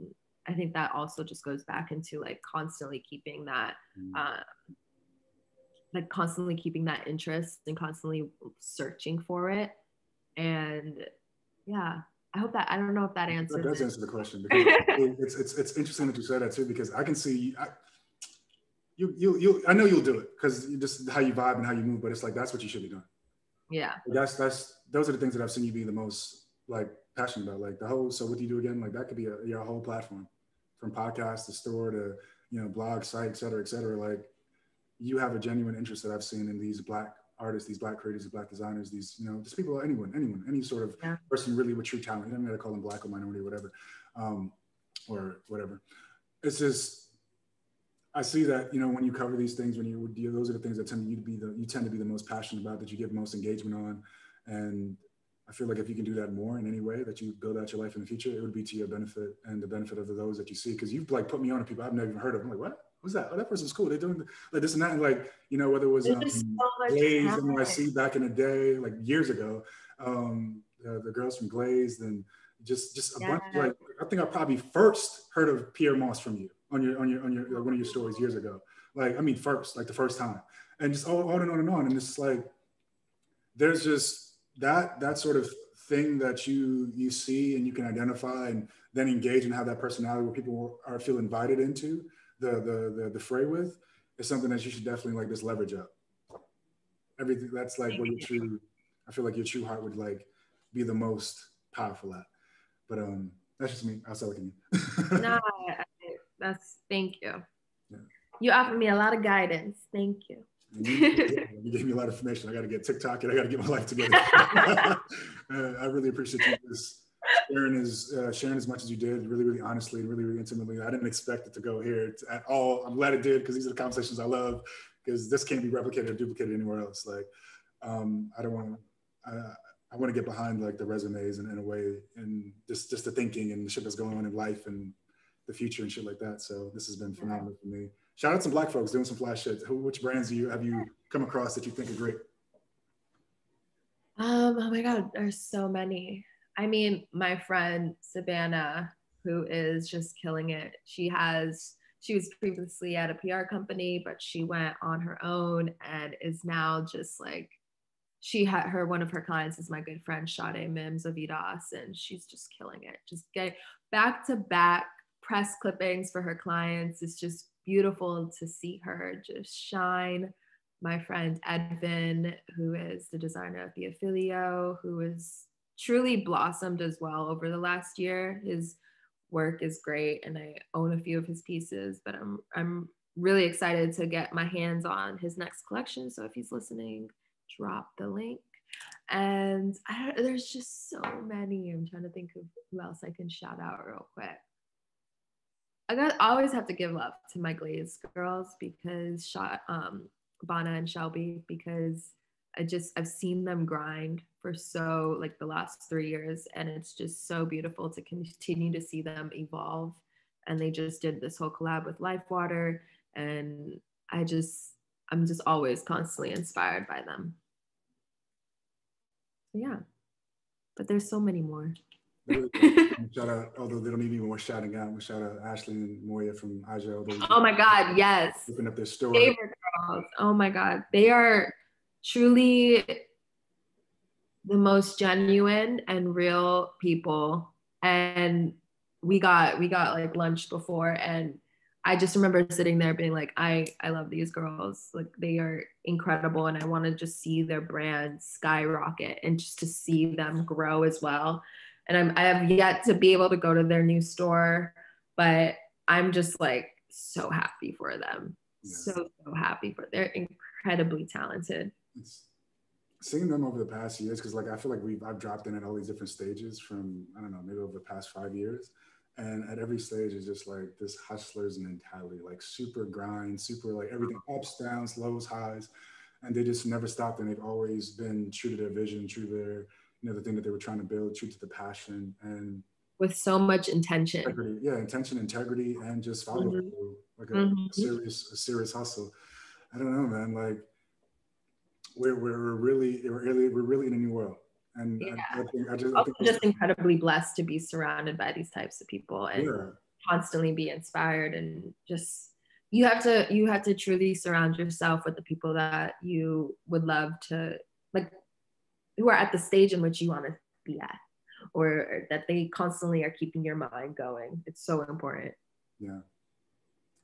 I think that also just goes back into like constantly keeping that, interest and constantly searching for it. And yeah, I hope that, I don't know if that answers. That does answer the question, because it's interesting that you said that too, because I can see I know you'll do it because just how you vibe and how you move, but it's like, that's what you should be doing. Yeah. Those are the things that I've seen you be the most like passionate about, like the whole, so what do you do again? Like that could be your whole platform, from podcast to store to, blog, site, et cetera. Like you have a genuine interest that I've seen in these Black artists, these Black creators, these Black designers, these, just people, anyone, any sort of person really with true talent. You don't have to call them Black or minority or whatever, or whatever. It's just, I see that, when you cover these things, those are the things that you tend to be the most passionate about, that you get most engagement on. And I feel like if you can do that more in any way, that you build out your life in the future, it would be to your benefit and the benefit of those that you see. Because you've like put me on to people I've never even heard of. I'm like, what? Who's that? Oh, that person's cool. They're doing like this and that. And like, whether it was Glaze, NYC back in the day, like years ago, the girls from Glaze, and just a bunch of, like, I think I probably first heard of Pierre Moss from you on your one of your stories years ago. Like, I mean, the first time, and just on and on and on. And it's like, there's just that sort of thing that you see and you can identify and then engage and have that personality where people feel invited into the fray with, is something that you should definitely like just leverage up. Everything that's like where I feel like your true heart would like be the most powerful at. But that's just me. I'll sell it to you. No, thank you. Yeah. You offered me a lot of guidance. Thank you. You gave me a lot of information. I got to get TikTok and I got to get my life together. I really appreciate you just sharing as much as you did, really, really honestly, really, really intimately. I didn't expect it to go here at all. I'm glad it did, because these are the conversations I love, because this can't be replicated or duplicated anywhere else. Like, I want to get behind like the resumes in a way, and just the thinking and the shit that's going on in life and the future and shit like that. So this has been phenomenal for me. Shout out some Black folks doing some flash shit. Which brands have you come across that you think are great? Oh my God, there's so many. I mean, my friend Savannah, who is just killing it. She was previously at a PR company, but she went on her own and is now just like, one of her clients is my good friend Sade Mims of Vidas, and she's just killing it. Just getting back-to-back press clippings for her clients. It's just beautiful to see her just shine. My friend Edvin, who is the designer of the Affilio, who has truly blossomed as well over the last year. His work is great, and I own a few of his pieces, but I'm really excited to get my hands on his next collection. So if he's listening, drop the link. And there's just so many. I'm trying to think of who else I can shout out real quick. I always have to give love to my Glaze girls, because Bana and Shelby, because I've seen them grind for like the last 3 years, and it's just so beautiful to continue to see them evolve. And they just did this whole collab with Life Water, and I'm just always constantly inspired by them. Yeah, but there's so many more. Shout out, although they don't need any more shouting out. Shout out Ashley and Moya from Aja. Oh my God, yes. Open up their store. Favorite girls. Oh my God, they are truly the most genuine and real people. And we got like lunch before, and I just remember sitting there being like, I love these girls. Like they are incredible, and I want to just see their brand skyrocket and just to see them grow as well. And I have yet to be able to go to their new store, but I'm just like so happy for them. Yes. So happy for they're incredibly talented. It's, seeing them over the past years, because like I feel like I've dropped in at all these different stages from, I don't know, maybe over the past 5 years. And at every stage is just like this hustler's mentality, like super grind, super like everything ups, downs, lows, highs. And they just never stopped. And they've always been true to their vision, true to their, the thing that they were trying to build, true to the passion. And with so much intention. Integrity. Yeah, intention, integrity, and just follow through, like a serious hustle. I don't know, man. Like we're really in a new world, and yeah. I think just incredibly blessed to be surrounded by these types of people and constantly be inspired, and just you have to truly surround yourself with the people that you would love to, like, who are at the stage in which you want to be at, or that they constantly are keeping your mind going. It's so important. Yeah,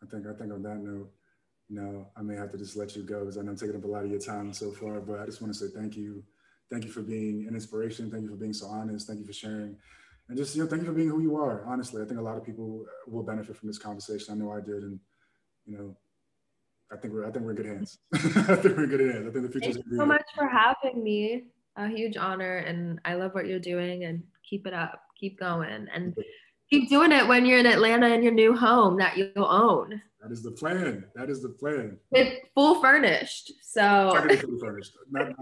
I think on that note, I may have to just let you go because I know I'm taking up a lot of your time so far, but I just want to say thank you. Thank you for being an inspiration. Thank you for being so honest. Thank you for sharing. And just, thank you for being who you are. Honestly, I think a lot of people will benefit from this conversation. I know I did. And, I think we're in good hands. I think we're in good hands. I think the future's Thank you so much for having me. A huge honor. And I love what you're doing, and keep it up. Keep going. And keep doing it when you're in Atlanta in your new home that you'll own. That is the plan. It's full furnished. So fully furnished. Wait.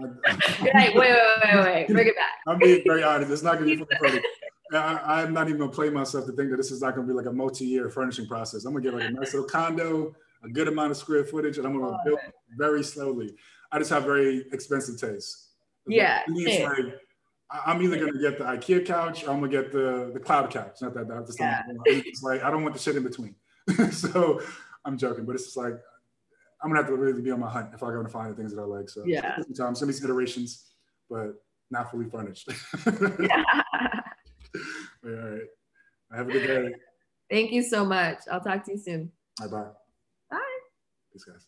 Bring it back. I'm being very honest. It's not going to be fully furnished. I'm not even going to play myself to think that this is not going to be like a multi-year furnishing process. I'm going to get like a nice little condo, a good amount of square footage, and I'm going to build very slowly. I just have very expensive tastes. Yeah. It's like, I'm either going to get the IKEA couch or I'm going to get the cloud couch. Not that that's it's like, I don't want the shit in between. So I'm joking, but it's just like, I'm gonna have to really be on my hunt if I'm gonna find the things that I like. So some of these iterations, but not fully furnished. Yeah. All right. Have a good day. Thank you so much. I'll talk to you soon. Bye. Bye. Peace, guys.